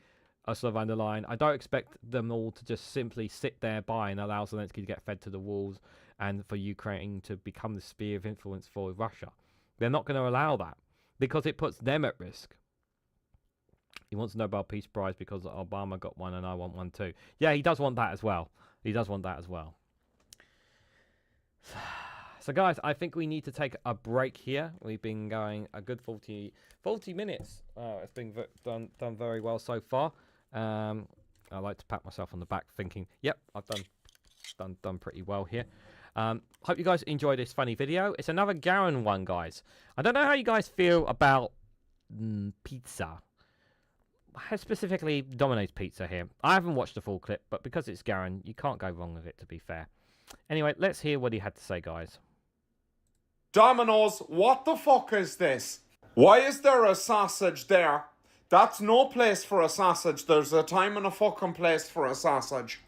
Ursula von der Leyen. I don't expect them all to just simply sit there by and allow Zelensky to get fed to the walls and for Ukraine to become the sphere of influence for Russia. They're not going to allow that because it puts them at risk. He wants a Nobel Peace Prize because Obama got one and I want one too. Yeah, he does want that as well. He does want that as well. So guys, I think we need to take a break here. We've been going a good 40 minutes. It's been done very well so far. I like to pat myself on the back thinking, yep, I've done pretty well here. Hope you guys enjoyed this funny video. It's another Garron one, guys. I don't know how you guys feel about pizza. Specifically Domino's pizza here. I haven't watched the full clip, but because it's Garron, you can't go wrong with it, to be fair. Anyway, let's hear what he had to say, guys. Domino's, what the fuck is this? Why is there a sausage there? That's no place for a sausage. There's a time and a fucking place for a sausage.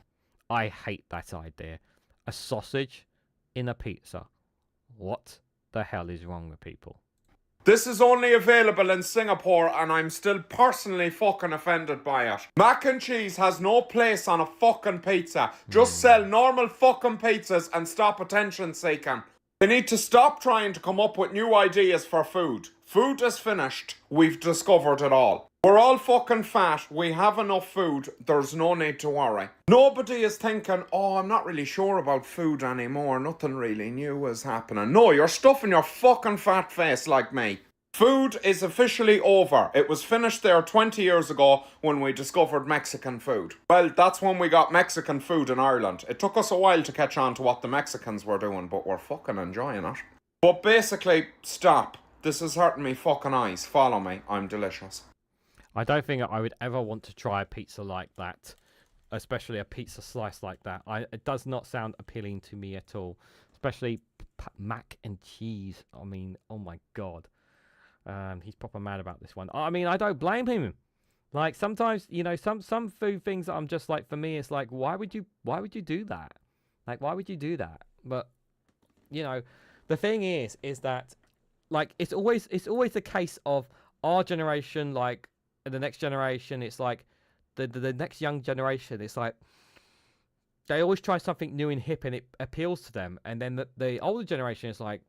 I hate that idea. A sausage in a pizza. What the hell is wrong with people? This is only available in Singapore and I'm still personally fucking offended by it. Mac and cheese has no place on a fucking pizza. Just sell normal fucking pizzas and stop attention seeking. They need to stop trying to come up with new ideas for food. Food is finished. We've discovered it all. We're all fucking fat. We have enough food. There's no need to worry. Nobody is thinking, oh, I'm not really sure about food anymore. Nothing really new is happening. No, you're stuffing your fucking fat face like me. Food is officially over. It was finished there 20 years ago when we discovered Mexican food. Well, that's when we got Mexican food in Ireland. It took us a while to catch on to what the Mexicans were doing, but we're fucking enjoying it. But basically, stop. This is hurting me fucking eyes. Follow me. I'm delicious. I don't think I would ever want to try a pizza like that, especially a pizza slice like that. It does not sound appealing to me at all, especially mac and cheese. I mean, oh my God. He's proper mad about this one. I mean, I don't blame him. Like sometimes, you know, some food things that I'm just like, for me, it's like, why would you do that? Like, why would you do that? But you know, the thing is that like it's always the case of our generation, like the next generation. It's like the next young generation. It's like they always try something new and hip, and it appeals to them. And then the older generation is like,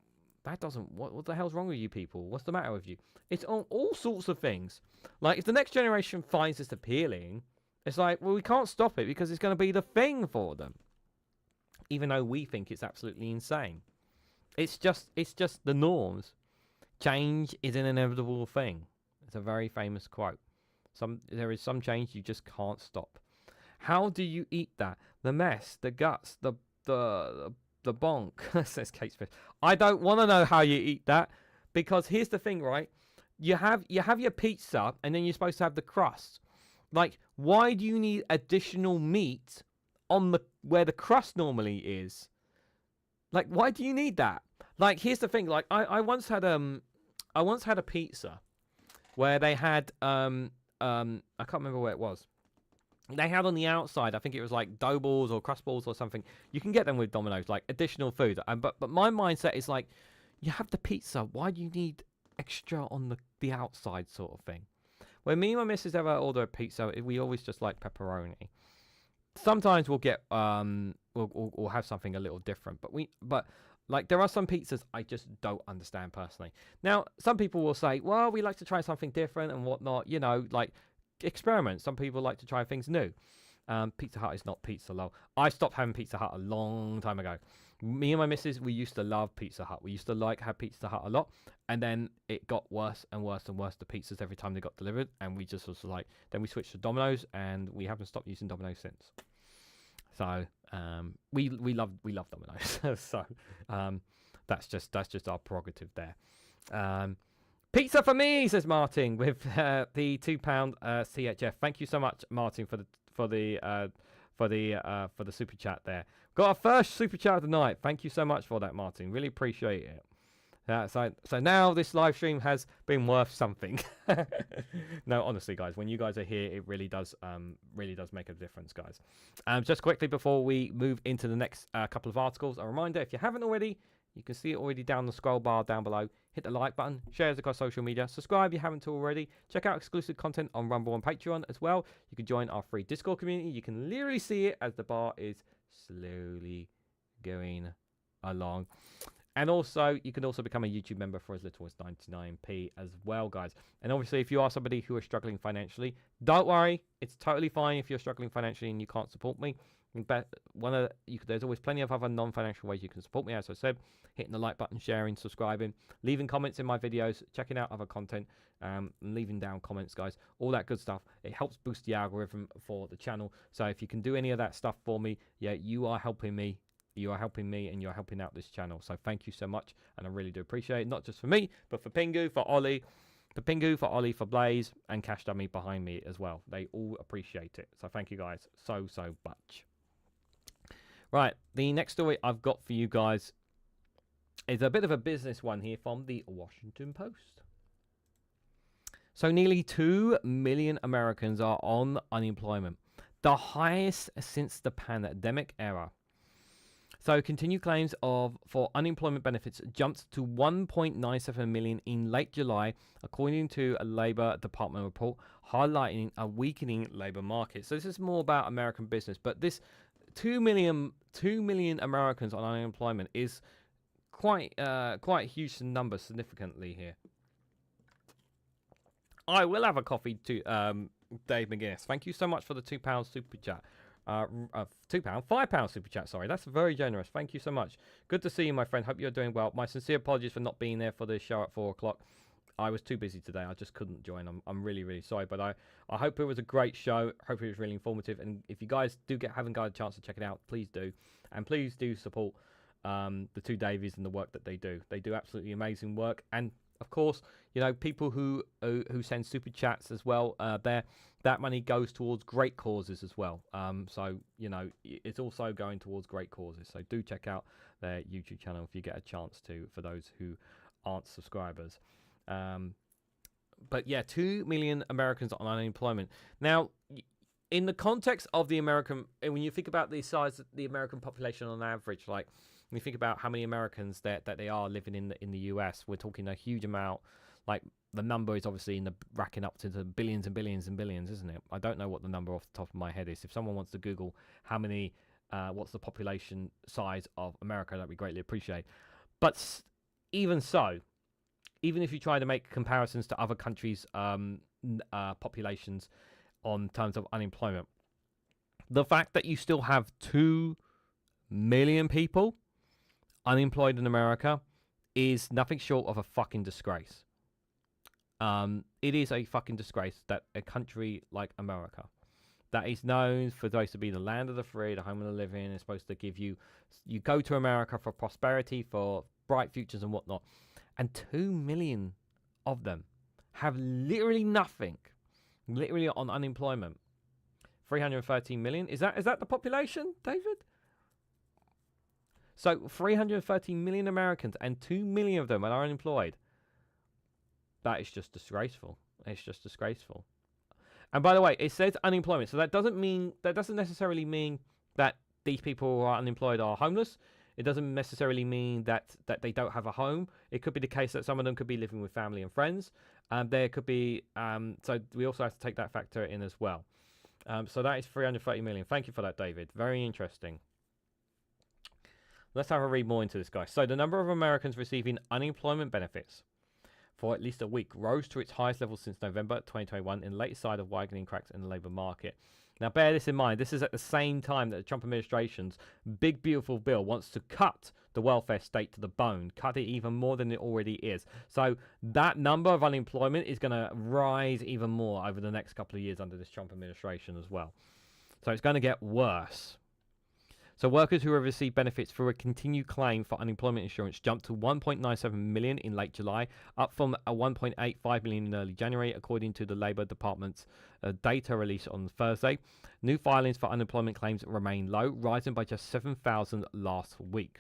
that doesn't, what the hell's wrong with you people? What's the matter with you? It's on all sorts of things. Like, if the next generation finds this appealing, it's like, well, we can't stop it because it's going to be the thing for them. Even though we think it's absolutely insane. It's just the norms. Change is an inevitable thing. It's a very famous quote. There is some change you just can't stop. How do you eat that? The mess, the guts, the bonk, says Kate Smith. I don't want to know how you eat that, because here's the thing, right? You have your pizza, and then you're supposed to have the crust. Like, why do you need additional meat on where the crust normally is? Like, why do you need that? Like, here's the thing. Like, I once had a pizza where they had I can't remember where it was. They had on the outside, I think it was like dough balls or crust balls or something. You can get them with Domino's, like additional food. But my mindset is like, you have the pizza. Why do you need extra on the outside sort of thing? When me and my missus ever order a pizza, we always just like pepperoni. Sometimes we'll get we'll have something a little different. But like, there are some pizzas I just don't understand personally. Now, some people will say, well, we like to try something different and whatnot. You know, like, experiments. Some people like to try things new. Pizza Hut is not pizza, lol. I stopped having Pizza Hut a long time ago. Me and my missus, we used to love Pizza Hut. We used to have Pizza Hut a lot, and then it got worse and worse and worse, the pizzas, every time they got delivered, and we just was like, then we switched to Domino's, and we haven't stopped using Domino's since. So we love Domino's. So that's just our prerogative there. Pizza for me, says Martin, with the £2 CHF. Thank you so much, Martin, for the super chat there. Got our first super chat of the night. Thank you so much for that, Martin. Really appreciate it. So now this live stream has been worth something. No, honestly, guys, when you guys are here, it really does make a difference, guys. Just quickly before we move into the next couple of articles, a reminder: if you haven't already, you can see it already down the scroll bar down below. Hit the like button, share it across social media, subscribe if you haven't already. Check out exclusive content on Rumble and Patreon as well. You can join our free Discord community. You can literally see it as the bar is slowly going along. And also, you can also become a YouTube member for as little as 99p as well, guys. And obviously, if you are somebody who is struggling financially, don't worry. It's totally fine if you're struggling financially and you can't support me. But there's always plenty of other non-financial ways you can support me. As I said, hitting the like button, sharing, subscribing, leaving comments in my videos, checking out other content, and leaving down comments, guys. All that good stuff. It helps boost the algorithm for the channel. So if you can do any of that stuff for me, yeah, you are helping me. You are helping me and you're helping out this channel. So thank you so much. And I really do appreciate it. Not just for me, but for Pingu, for Ollie, for Blaze, and Cash Dummy behind me as well. They all appreciate it. So thank you guys so much. Right. The next story I've got for you guys is a bit of a business one here from the Washington Post. So nearly 2 million Americans are on unemployment, the highest since the pandemic era. So continued claims for unemployment benefits jumped to 1.97 million in late July, according to a Labor Department report highlighting a weakening labor market. So this is more about American business, but this 2 million Americans on unemployment is quite a huge number significantly here. I will have a coffee to Dave McGuinness. Thank you so much for the £2 super chat. £5 super chat, sorry. That's very generous. Thank you so much. Good to see you, my friend. Hope you're doing well. My sincere apologies for not being there for the show at 4 o'clock. I was too busy today. I just couldn't join. I'm really sorry, but I hope it was a great show. Hope it was really informative. And if you guys haven't got a chance to check it out, please do. And please do support the two Davies and the work that they do. They do absolutely amazing work. And of course, you know, people who send super chats as well, that money goes towards great causes as well. So, you know, it's also going towards great causes. So do check out their YouTube channel if you get a chance to, for those who aren't subscribers. But yeah, 2 million Americans on unemployment. Now, in the context of the American, when you think about the size of the American population on average, like when you think about how many Americans that they are living in the US, we're talking a huge amount. Like the number is obviously racking up to the billions and billions and billions, isn't it? I don't know what the number off the top of my head is. If someone wants to Google how many, what's the population size of America, that'd be greatly appreciated. But even so, even if you try to make comparisons to other countries' populations on terms of unemployment, the fact that you still have 2 million people unemployed in America is nothing short of a fucking disgrace. It is a fucking disgrace that a country like America, that is known for those to be the land of the free, the home of the living, is supposed to give you go to America for prosperity, for bright futures and whatnot, and 2 million of them have literally nothing, literally on unemployment. 313 million, is that the population, David? So 313 million Americans and 2 million of them are unemployed. That is just disgraceful. It's just disgraceful. And by the way, it says unemployment, so that doesn't necessarily mean that these people who are unemployed are homeless. It doesn't necessarily mean that they don't have a home. It could be the case that some of them could be living with family and friends. There could be, so we also have to take that factor in as well. So that is 330 million. Thank you for that, David. Very interesting. Let's have a read more into this, guys. So the number of Americans receiving unemployment benefits for at least a week rose to its highest level since November 2021 in the latest side of widening cracks in the labour market. Now, bear this in mind. This is at the same time that the Trump administration's big, beautiful bill wants to cut the welfare state to the bone, cut it even more than it already is. So that number of unemployment is going to rise even more over the next couple of years under this Trump administration as well. So it's going to get worse. So workers who have received benefits through a continued claim for unemployment insurance jumped to 1.97 million in late July, up from a 1.85 million in early January, according to the Labour Department's data released on Thursday. New filings for unemployment claims remain low, rising by just 7,000 last week.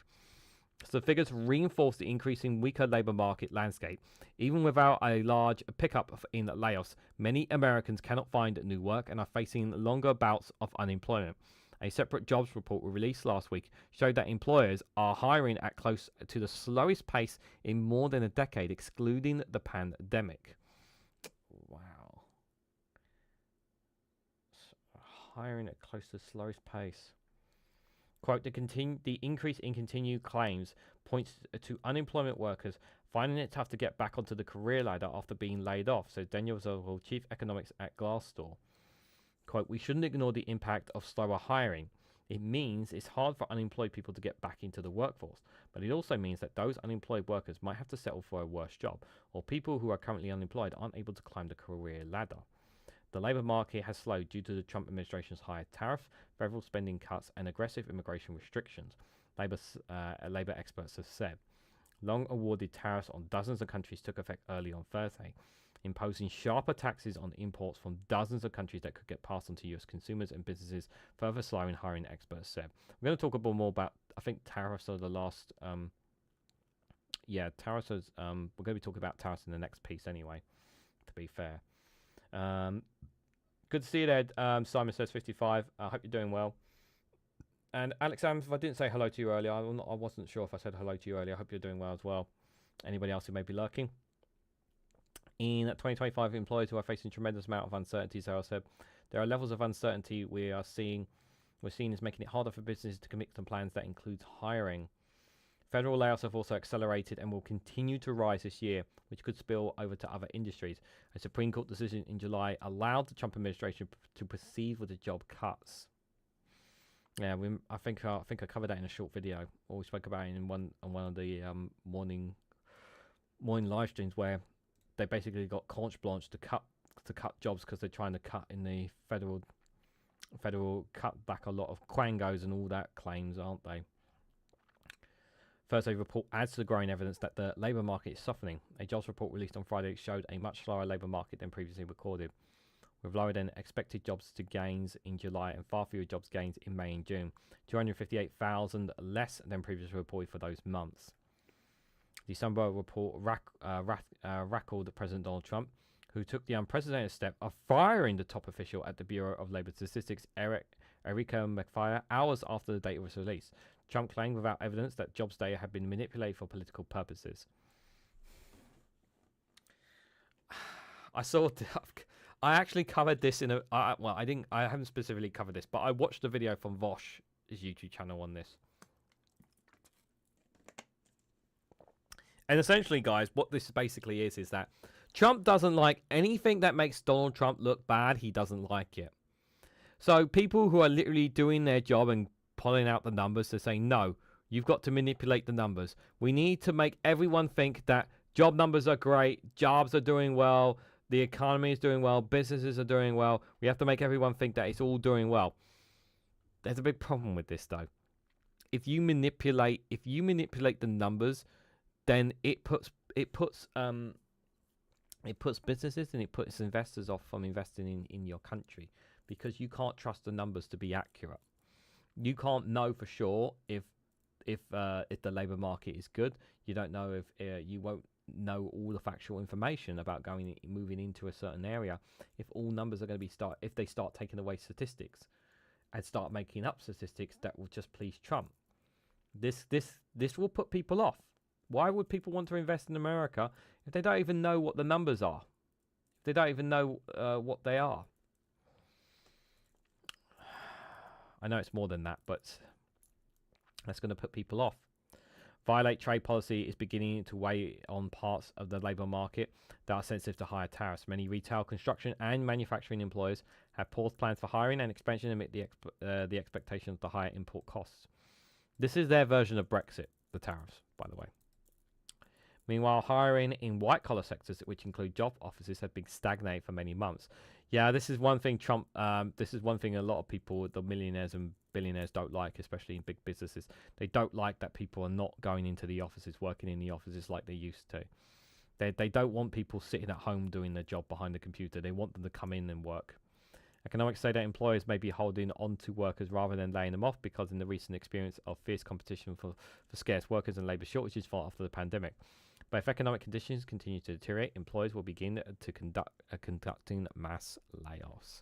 So the figures reinforce the increasing weaker labour market landscape. Even without a large pickup in layoffs, many Americans cannot find new work and are facing longer bouts of unemployment. A separate jobs report released last week showed that employers are hiring at close to the slowest pace in more than a decade, excluding the pandemic. Wow. Hiring at close to the slowest pace. Quote, the increase in continued claims points to unemployment workers finding it tough to get back onto the career ladder after being laid off, says Daniel Zolwell, chief economics at Glassdoor. Quote, we shouldn't ignore the impact of slower hiring. It means it's hard for unemployed people to get back into the workforce, but it also means that those unemployed workers might have to settle for a worse job, or people who are currently unemployed aren't able to climb the career ladder. The labour market has slowed due to the Trump administration's higher tariffs, federal spending cuts, and aggressive immigration restrictions, labour experts have said. Long awarded tariffs on dozens of countries took effect early on Thursday, imposing sharper taxes on imports from dozens of countries that could get passed on to US consumers and businesses, further slowing hiring, experts said. We're going to talk a bit more about, I think tariffs are the last, tariffs is, we're going to be talking about tariffs in the next piece anyway, to be fair. Good to see you there, Simon says 55. I hope you're doing well. And Alex Ams, if I didn't say hello to you earlier, I wasn't sure if I said hello to you earlier. I hope you're doing well as well. Anybody else who may be lurking? In 2025, employers who are facing tremendous amount of uncertainty, Sarah said, there are levels of uncertainty we're seeing is making it harder for businesses to commit to plans that includes hiring. Federal layoffs have also accelerated and will continue to rise this year, which could spill over to other industries. A Supreme Court decision in July allowed the Trump administration to proceed with the job cuts. Yeah, I think I covered that in a short video, or we spoke about it in one of the morning live streams where they basically got carte blanche to cut jobs because they're trying to cut in the federal cut back a lot of quangos and all that claims, aren't they? Thursday report adds to the growing evidence that the labour market is softening. A jobs report released on Friday showed a much slower labour market than previously recorded, with lower than expected jobs to gains in July and far fewer jobs gains in May and June, 258,000 less than previously reported for those months. The December report rackled President Donald Trump, who took the unprecedented step of firing the top official at the Bureau of Labor Statistics, Erica McFire, hours after the data was released. Trump claimed without evidence that jobs data had been manipulated for political purposes. I actually covered this in a I haven't specifically covered this, but I watched a video from Vosh's YouTube channel on this. And essentially, guys, what this basically is that Trump doesn't like anything that makes Donald Trump look bad. He doesn't like it. So people who are literally doing their job and pulling out the numbers to say, no, you've got to manipulate the numbers. We need to make everyone think that job numbers are great, jobs are doing well, the economy is doing well, businesses are doing well. We have to make everyone think that it's all doing well. There's a big problem with this, though. If you manipulate the numbers, then it puts businesses and it puts investors off from investing in your country, because you can't trust the numbers to be accurate. You can't know for sure if the labor market is good. You don't know if you won't know all the factual information about moving into a certain area. If all numbers are going to be if they start taking away statistics and start making up statistics that will just please Trump, this will put people off. Why would people want to invest in America if they don't even know what the numbers are? If they don't even know what they are? I know it's more than that, but that's going to put people off. Violate trade policy is beginning to weigh on parts of the labour market that are sensitive to higher tariffs. Many retail, construction and manufacturing employers have paused plans for hiring and expansion amid the expectation of the higher import costs. This is their version of Brexit, the tariffs, by the way. Meanwhile, hiring in white-collar sectors, which include job offices, have been stagnating for many months. Yeah, this is one thing this is one thing a lot of people, the millionaires and billionaires, don't like, especially in big businesses. They don't like that people are not going into the offices, working in the offices like they used to. They don't want people sitting at home doing their job behind the computer. They want them to come in and work. Economics say that employers may be holding on to workers rather than laying them off because in the recent experience of fierce competition for scarce workers and labour shortages after the pandemic. But if economic conditions continue to deteriorate, employers will begin to conducting mass layoffs.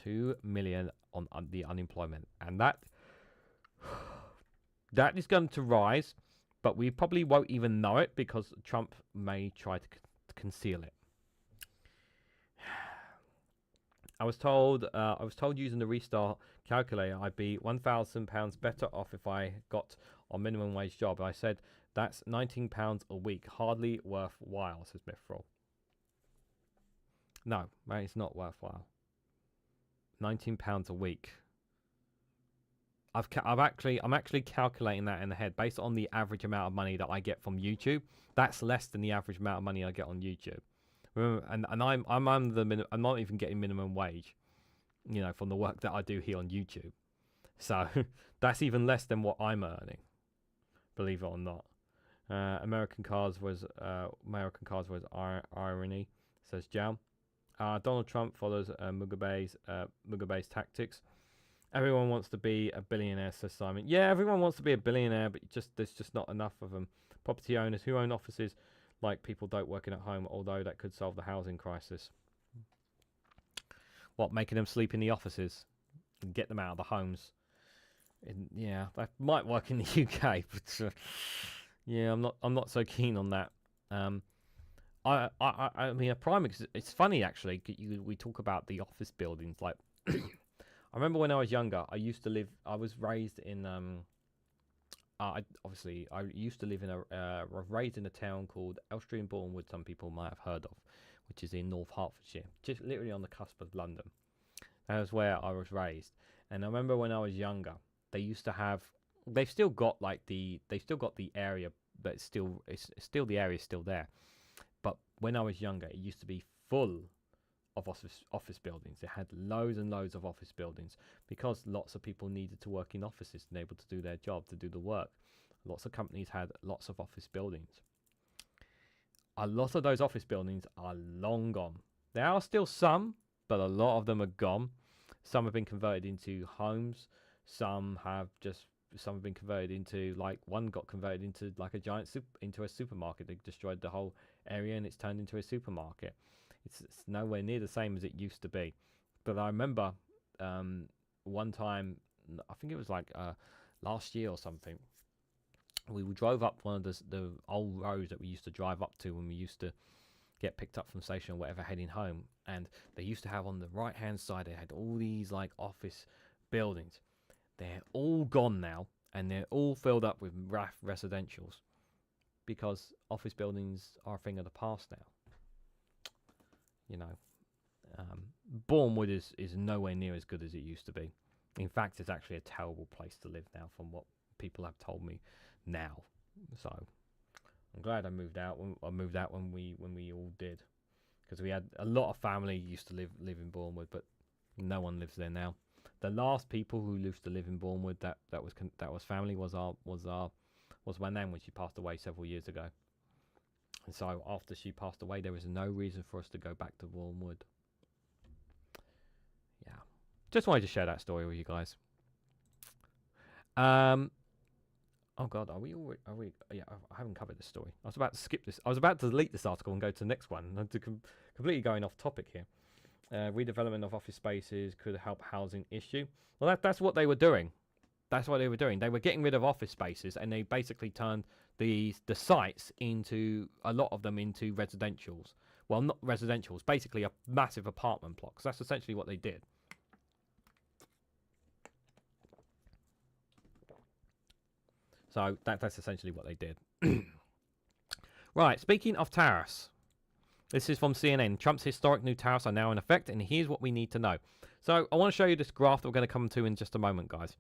2 million on the unemployment. And that is going to rise, but we probably won't even know it because Trump may try to conceal it. I was told using the restart calculator I'd be £1,000 better off if I got a minimum wage job. I said that's £19 a week, hardly worthwhile, says Mithril. No, mate, it's not worthwhile. £19 a week. I'm actually calculating that in the head based on the average amount of money that I get from YouTube. That's less than the average amount of money I get on YouTube. Remember, and I'm I'm not even getting minimum wage, you know, from the work that I do here on YouTube. So that's even less than what I'm earning, believe it or not. American cars was irony, says Jam. Donald Trump follows Mugabe's tactics. Everyone wants to be a billionaire, says Simon. Yeah, everyone wants to be a billionaire, but there's just not enough of them. Property owners who own offices, like people don't working at home, although that could solve the housing crisis. What, making them sleep in the offices and get them out of the homes? Yeah, that might work in the UK, but yeah, I'm not so keen on that. I mean, a prime. It's funny actually. We talk about the office buildings. Like, I remember when I was younger, I used to live. I was raised in I used to live in raised in a town called Elstree and Bournemouth. Some people might have heard of, which is in North Hertfordshire, just literally on the cusp of London. That was where I was raised. And I remember when I was younger, they used to have. They've still got the area, but it's still the area is still there. But when I was younger, it used to be full of office buildings. It had loads and loads of office buildings because lots of people needed to work in offices and able to do their job, to do the work. Lots of companies had lots of office buildings. A lot of those office buildings are long gone. There are still some, but a lot of them are gone. Some have been converted into homes. Some have been converted into, like, one got converted into like a giant into a supermarket. They destroyed the whole area and it's turned into a supermarket. It's nowhere near the same as it used to be. But I remember one time, I think it was like last year or something, we drove up one of the old roads that we used to drive up to when we used to get picked up from station or whatever heading home. And they used to have on the right hand side, they had all these like office buildings. They're all gone now and they're all filled up with residentials because office buildings are a thing of the past now. You know, Bournemouth is nowhere near as good as it used to be. In fact, it's actually a terrible place to live now, from what people have told me now. So I'm glad I moved out. I moved out when we all did, because we had a lot of family used to live in Bournemouth, but no one lives there now. The last people who used to live in Bournemouth that was family was my nan when she passed away several years ago. And so after she passed away, there was no reason for us to go back to Bournemouth. Yeah. Just wanted to share that story with you guys. Oh God, are we? Yeah, I haven't covered this story. I was about to skip this. I was about to delete this article and go to the next one. I'm completely going off topic here. Redevelopment of office spaces could help housing issue. Well, that's what they were doing. That's what they were doing. They were getting rid of office spaces, and they basically turned the sites into, a lot of them, into residentials. Well, not residentials, basically a massive apartment blocks. That's essentially what they did. So that's essentially what they did. Right, speaking of tariffs. This is from CNN. Trump's historic new tariffs are now in effect, and here's what we need to know. So I want to show you this graph that we're going to come to in just a moment, guys.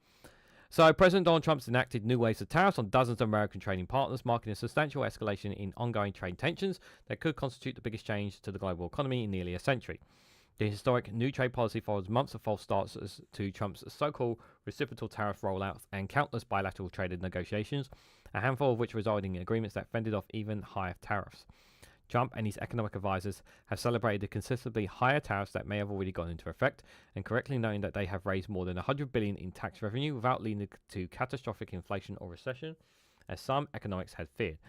So President Donald Trump's enacted new waves of tariffs on dozens of American trading partners, marking a substantial escalation in ongoing trade tensions that could constitute the biggest change to the global economy in nearly a century. The historic new trade policy follows months of false starts to Trump's so-called reciprocal tariff rollouts and countless bilateral trade negotiations, a handful of which resulted in agreements that fended off even higher tariffs. Trump and his economic advisors have celebrated the consistently higher tariffs that may have already gone into effect, and correctly knowing that they have raised more than $100 billion in tax revenue without leading to catastrophic inflation or recession, as some economics had feared.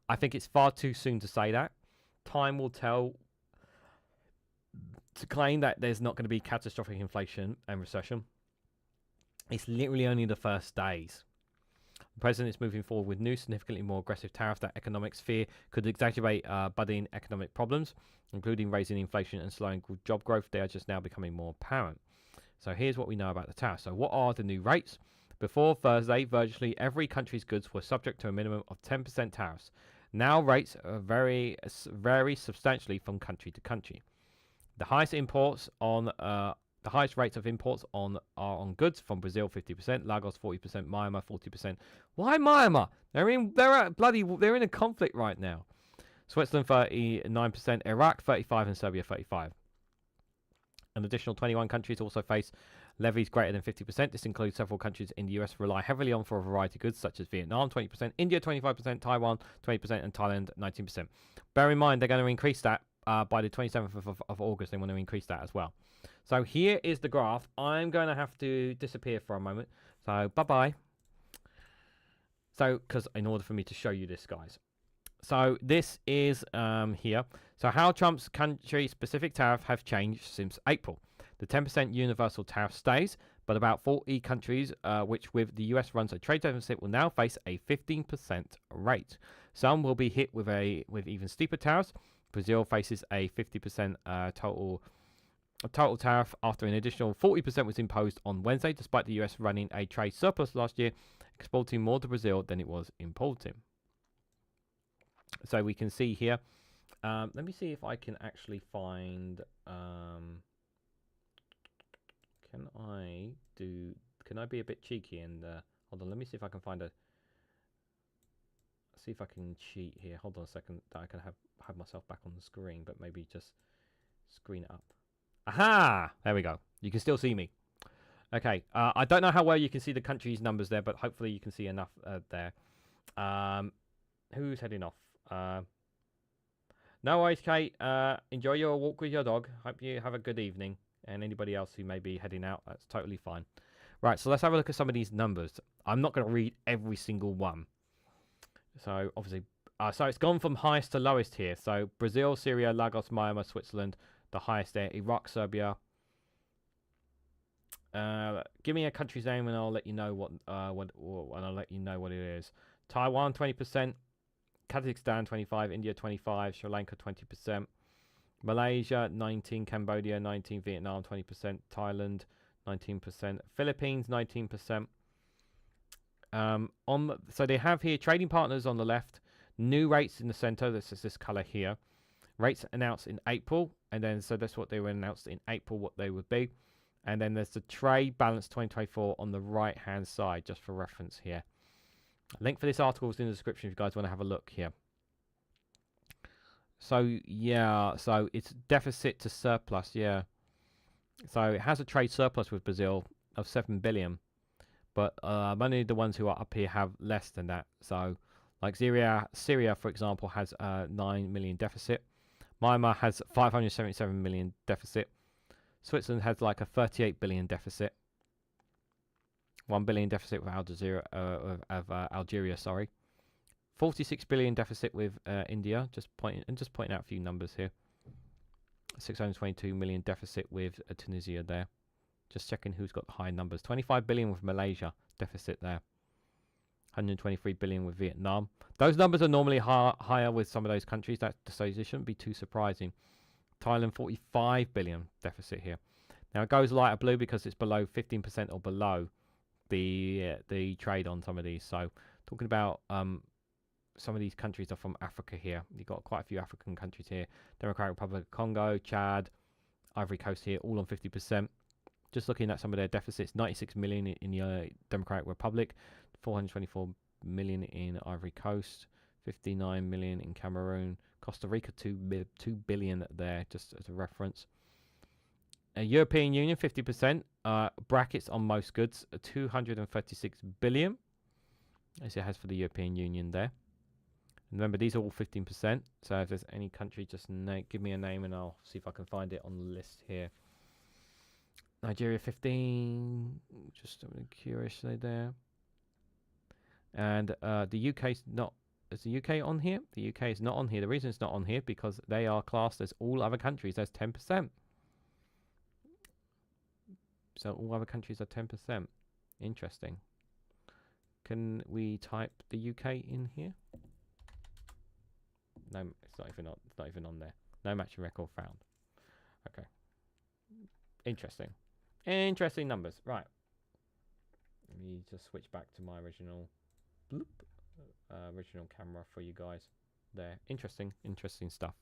I think it's far too soon to say that. Time will tell. To claim that there's not going to be catastrophic inflation and recession, it's literally only the first days. The president is moving forward with new, significantly more aggressive tariffs that economics fear could exacerbate budding economic problems, including raising inflation and slowing job growth. They are just now becoming more apparent. So here's what we know about the tariffs. So what are the new rates? Before Thursday, virtually every country's goods were subject to a minimum of 10% tariffs. Now rates vary substantially from country to country. The highest rates of imports are on goods from Brazil 50%, Lagos 40%, Myanmar 40%. Why Myanmar? They're in a conflict right now. Switzerland 39%, Iraq 35%, and Serbia 35%. An additional 21 countries also face levies greater than 50%. This includes several countries in the US rely heavily on for a variety of goods, such as Vietnam 20%, India 25%, Taiwan 20%, and Thailand 19%. Bear in mind, they're going to increase that by the 27th of August. They want to increase that as well. So here is the graph. I'm going to have to disappear for a moment. So bye-bye. So, because in order for me to show you this, guys. So this is here. So how Trump's country-specific tariff have changed since April. The 10% universal tariff stays, but about 40 countries, which with the US runs a trade deficit, will now face a 15% rate. Some will be hit with even steeper tariffs. Brazil faces a 50% total tariff after an additional 40% was imposed on Wednesday, despite the US running a trade surplus last year, exporting more to Brazil than it was importing. So we can see here. Let me see if I can actually find. Can I be a bit cheeky and hold on? Let me see if I can find a. See if I can cheat here. Hold on a second. That I can have myself back on the screen, but maybe just screen it up. Aha! There we go. You can still see me. Okay. I don't know how well you can see the country's numbers there, but hopefully you can see enough there. Who's heading off? No worries, Kate. Enjoy your walk with your dog. Hope you have a good evening. And anybody else who may be heading out, that's totally fine. Right, so let's have a look at some of these numbers. I'm not going to read every single one. So, obviously, so it's gone from highest to lowest here. So, Brazil, Syria, Lagos, Myanmar, Switzerland, the highest there. Iraq, Serbia. Give me a country's name and I'll let you know what it is. Taiwan, 20%. Kazakhstan 25%, India 25%, Sri Lanka 20%, Malaysia 19%, Cambodia 19%, Vietnam 20%, Thailand 19%, Philippines 19%. So they have here trading partners on the left, new rates in the center. This is this color here. Rates announced in April, and then so that's what they were announced in April, what they would be. And then there's the trade balance 2024 on the right hand side, just for reference here. Link for this article is in the description if you guys want to have a look here. So, yeah, so it's deficit to surplus, yeah. So it has a trade surplus with Brazil of 7 billion. But only the ones who are up here have less than that. So, like Syria, for example, has 9 million deficit. Myanmar has 577 million deficit. Switzerland has like a 38 billion deficit. 1 billion deficit with Algeria, sorry. 46 billion deficit with India. Just pointing out a few numbers here. 622 million deficit with Tunisia there. Just checking who's got high numbers. 25 billion with Malaysia deficit there. 123 billion with Vietnam. Those numbers are normally higher with some of those countries, so it shouldn't be too surprising. Thailand 45 billion deficit here. Now it goes lighter blue because it's below 15% or below the trade on some of these. So talking about some of these countries are from Africa here. You've got quite a few African countries here. Democratic Republic of Congo, Chad, Ivory Coast here, all on 50%. Just looking at some of their deficits, 96 million in the Democratic Republic, 424 million in Ivory Coast, 59 million in Cameroon, Costa Rica 2 billion there, just as a reference. European Union 50%, brackets on most goods, 236 billion, as it has for the European Union there. And remember, these are all 15%. So if there's any country, just give me a name and I'll see if I can find it on the list here. Nigeria 15, just curiously there. And the UK's not. Is the UK on here? The UK is not on here. The reason it's not on here because they are classed as all other countries as 10%. So all other countries are 10%. Interesting. Can we type the UK in here? No, it's not even on. It's not even on there. No matching record found. Okay. Interesting. Interesting numbers. Right. Let me just switch back to my original original camera for you guys. There. Interesting stuff.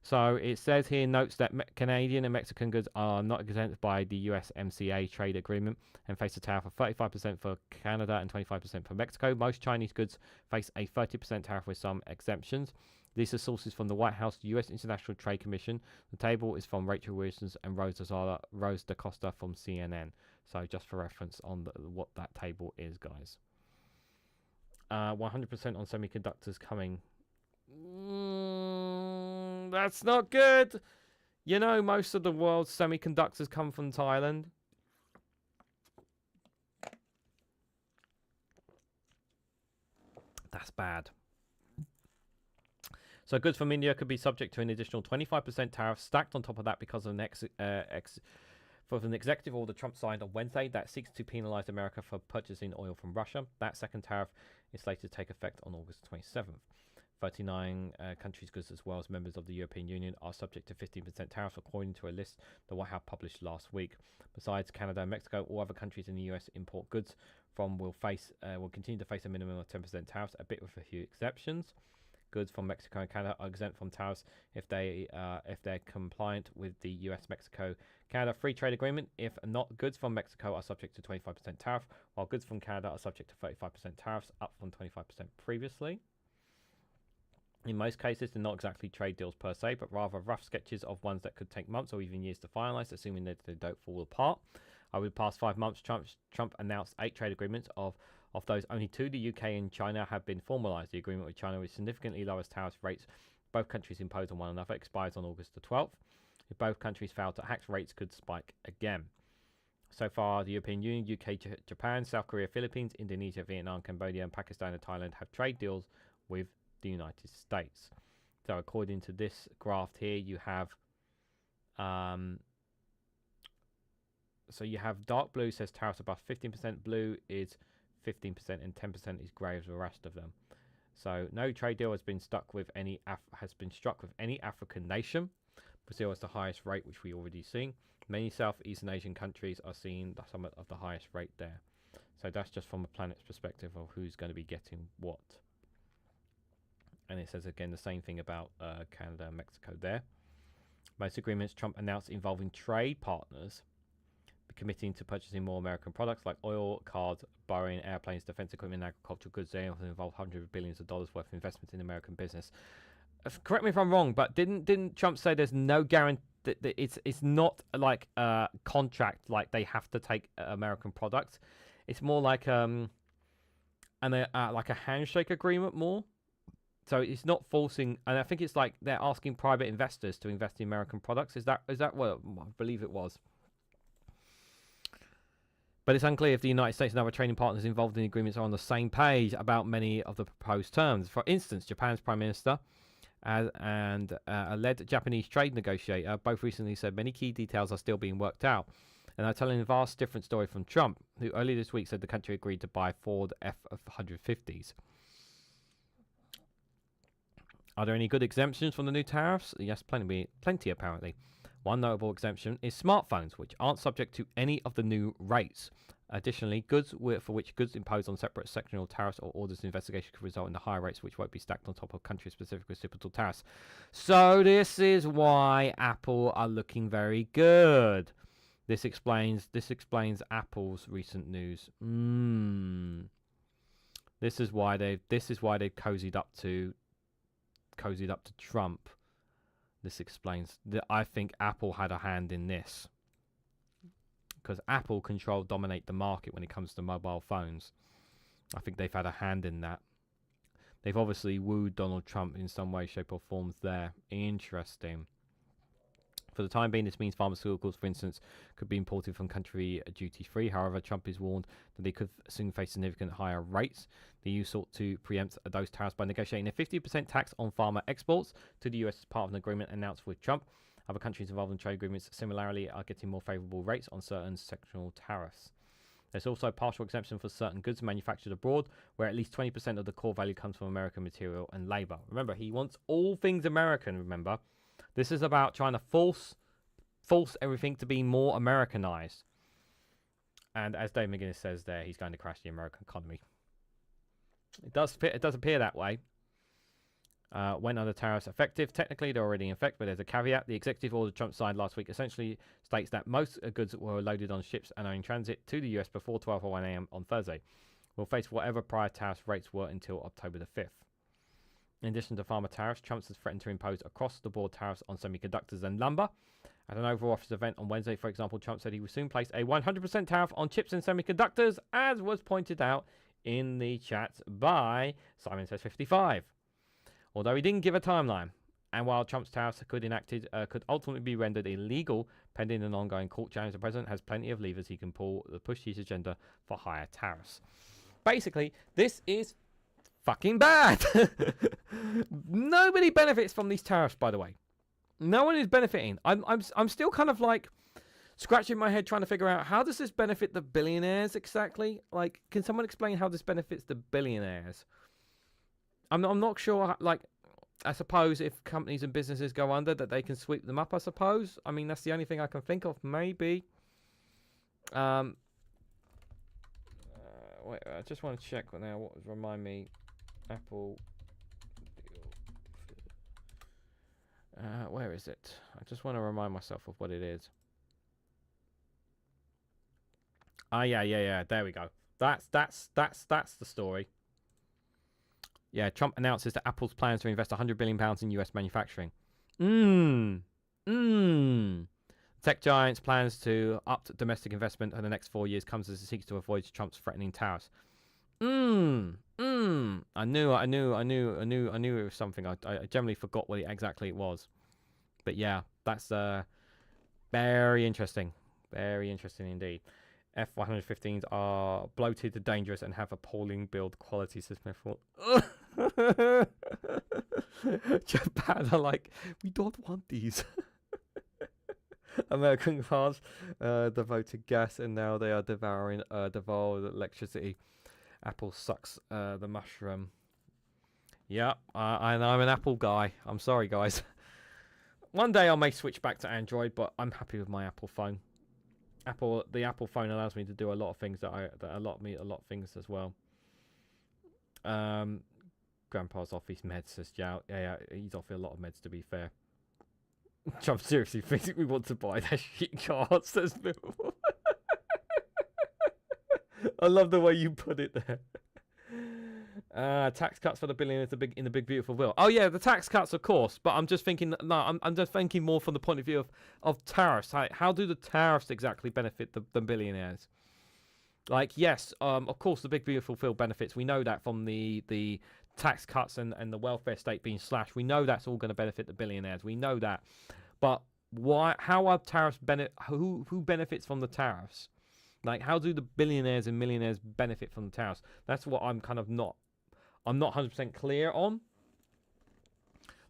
So it says here, notes that Canadian and Mexican goods are not exempt by the USMCA trade agreement and face a tariff of 35% for Canada and 25% for Mexico. Most Chinese goods face a 30% tariff with some exemptions. These are sources from the White House, US International Trade Commission. The table is from Rachel Wilson and Rose DaCosta from CNN. So just for reference on what that table is, guys. 100% on semiconductors coming. That's not good. You know, most of the world's semiconductors come from Thailand. That's bad. So goods from India could be subject to an additional 25% tariff stacked on top of that because of an executive order Trump signed on Wednesday that seeks to penalize America for purchasing oil from Russia. That second tariff is slated to take effect on August 27th. 39 countries' goods as well as members of the European Union are subject to 15% tariffs according to a list the White House published last week. Besides Canada and Mexico, all other countries in the US import goods from will continue to face a minimum of 10% tariffs, a bit with a few exceptions. Goods from Mexico and Canada are exempt from tariffs if they're compliant with the US-Mexico-Canada Free Trade Agreement. If not, goods from Mexico are subject to 25% tariff, while goods from Canada are subject to 35% tariffs, up from 25% previously. In most cases, they're not exactly trade deals per se, but rather rough sketches of ones that could take months or even years to finalize, assuming that they don't fall apart. Over the past 5 months, Trump announced 8 trade agreements. Of those, only 2, the UK and China, have been formalized. The agreement with China, which significantly lowers tariff rates both countries impose on one another, expires on August the 12th. If both countries fail to act, rates could spike again. So far, the European Union, UK, Japan, South Korea, Philippines, Indonesia, Vietnam, Cambodia, and Pakistan and Thailand have trade deals with the United States. So according to this graph here, you have dark blue says tariffs above 15%, blue is 15%, and 10% is grey as the rest of them. So no trade deal has been struck with any African nation. Brazil has the highest rate, which we already seen. Many Southeastern Asian countries are seeing some of the highest rate there. So that's just from a planet's perspective of who's going to be getting what. And it says again the same thing about Canada and Mexico there. Most agreements Trump announced involving trade partners committing to purchasing more American products like oil, cars, borrowing, airplanes, defense equipment, and agricultural goods. They often involve hundreds of billions of dollars worth of investments in American business. Correct me if I'm wrong, but didn't Trump say there's no guarantee that it's not like a contract, like they have to take American products? It's more like like a handshake agreement more. So it's not forcing, and I think it's like they're asking private investors to invest in American products. Is that what I believe it was? But it's unclear if the United States and other trading partners involved in the agreements are on the same page about many of the proposed terms. For instance, Japan's Prime Minister and a led Japanese trade negotiator both recently said many key details are still being worked out, and are telling a vast different story from Trump, who earlier this week said the country agreed to buy Ford F-150s. Are there any good exemptions from the new tariffs? Yes, plenty apparently. One notable exemption is smartphones, which aren't subject to any of the new rates. Additionally, goods for which goods imposed on separate sectional tariffs or orders of investigation could result in the higher rates, which won't be stacked on top of country-specific reciprocal tariffs. So this is why Apple are looking very good. This explains Apple's recent news. This is why they've cozied up to Trump. This explains that I think Apple had a hand in this, because Apple dominate the market when it comes to mobile phones. I think they've had a hand in that. They've obviously wooed Donald Trump in some way, shape, or form there. Interesting. For the time being, this means pharmaceuticals, for instance, could be imported from country duty-free. However, Trump is warned that they could soon face significant higher rates. The EU sought to preempt those tariffs by negotiating a 50% tax on pharma exports to the US as part of an agreement announced with Trump. Other countries involved in trade agreements similarly are getting more favorable rates on certain sectional tariffs. There's also partial exemption for certain goods manufactured abroad, where at least 20% of the core value comes from American material and labor. Remember, he wants all things American, remember. This is about trying to force everything to be more Americanized. And as Dave McGuinness says there, he's going to crash the American economy. It does appear that way. When are the tariffs effective? Technically, they're already in effect, but there's a caveat. The executive order Trump signed last week essentially states that most goods were loaded on ships and are in transit to the US before 12:01 a.m. on Thursday will face whatever prior tariff rates were until October the 5th. In addition to pharma tariffs, Trump has threatened to impose across-the-board tariffs on semiconductors and lumber. At an Oval Office event on Wednesday, for example, Trump said he will soon place a 100% tariff on chips and semiconductors, as was pointed out in the chat by Simon Says 55. Although he didn't give a timeline, and while Trump's tariffs could ultimately be rendered illegal pending an ongoing court challenge, the president has plenty of levers he can pull to push his agenda for higher tariffs. Basically, this is fucking bad. Nobody benefits from these tariffs, by the way. No one is benefiting. I'm still kind of like scratching my head trying to figure out how does this benefit the billionaires exactly? Like, can someone explain how this benefits the billionaires? I'm not sure. Like, I suppose if companies and businesses go under, that they can sweep them up. I suppose. I mean, that's the only thing I can think of. Maybe. Wait, I just want to check now. What remind me? Apple. Where is it? I just want to remind myself of what it is. Ah, yeah. There we go. That's the story. Yeah, Trump announces that Apple's plans to invest £100 billion in US manufacturing. Tech giant's plans to up domestic investment in the next 4 years comes as it seeks to avoid Trump's threatening tariffs. I knew it was something. I generally forgot what exactly it was. But yeah, that's very interesting. Very interesting indeed. F-115s are bloated, dangerous, and have appalling build quality, says Smith. Japan are like, we don't want these. American cars devoted gas, and now they are devouring electricity. Apple sucks the mushroom. Yeah, and I'm an Apple guy. I'm sorry, guys. One day I may switch back to Android, but I'm happy with my Apple phone. The Apple phone allows me to do a lot of things that allot me a lot of things as well. Grandpa's off his meds, says Jow. Yeah, he's off a lot of meds, to be fair. Trump seriously thinks we want to buy that shit car, says Bill. I love the way you put it there. Tax cuts for the billionaires in the big beautiful bill. Oh yeah, the tax cuts, of course. But I'm just thinking. No, I'm just thinking more from the point of view of tariffs. How do the tariffs exactly benefit the billionaires? Like, yes, of course, the big beautiful bill benefits. We know that from the tax cuts and the welfare state being slashed. We know that's all going to benefit the billionaires. We know that. But why? How are tariffs who benefits from the tariffs? Like, how do the billionaires and millionaires benefit from the tariffs? That's what I'm kind of not. I'm not 100% clear on.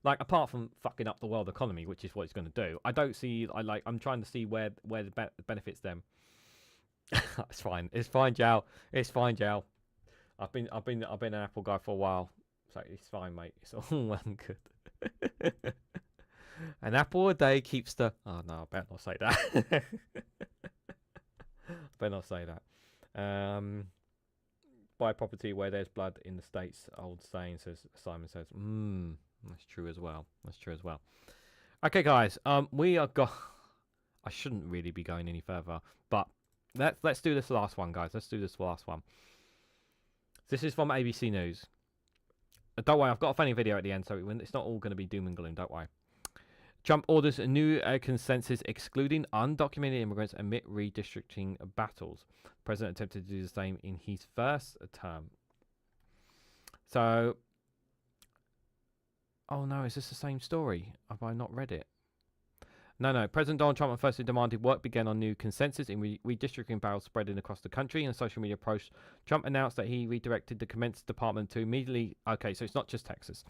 Like, apart from fucking up the world economy, which is what it's going to do, I don't see. I'm trying to see where the benefits them. It's fine. It's fine, Jow. It's fine, Jow. I've been an Apple guy for a while, so it's fine, mate. It's all well and good. An apple a day keeps the. Oh no, I better not say that. Better not say that. Buy property where there's blood in the States. Old saying, says Simon says. That's true as well. That's true as well. Okay, guys. We are I shouldn't really be going any further, but let's do this last one, guys. Let's do this last one. This is from ABC News. Don't worry, I've got a funny video at the end, so it's not all going to be doom and gloom. Don't worry. Trump orders a new consensus excluding undocumented immigrants amid redistricting battles. The president attempted to do the same in his first term. So, oh no, is this the same story? Have I not read it? No. President Donald Trump firstly demanded work began on new consensus in redistricting battles spreading across the country. In a social media post, Trump announced that he redirected the Commence Department to immediately. Okay, so it's not just Texas.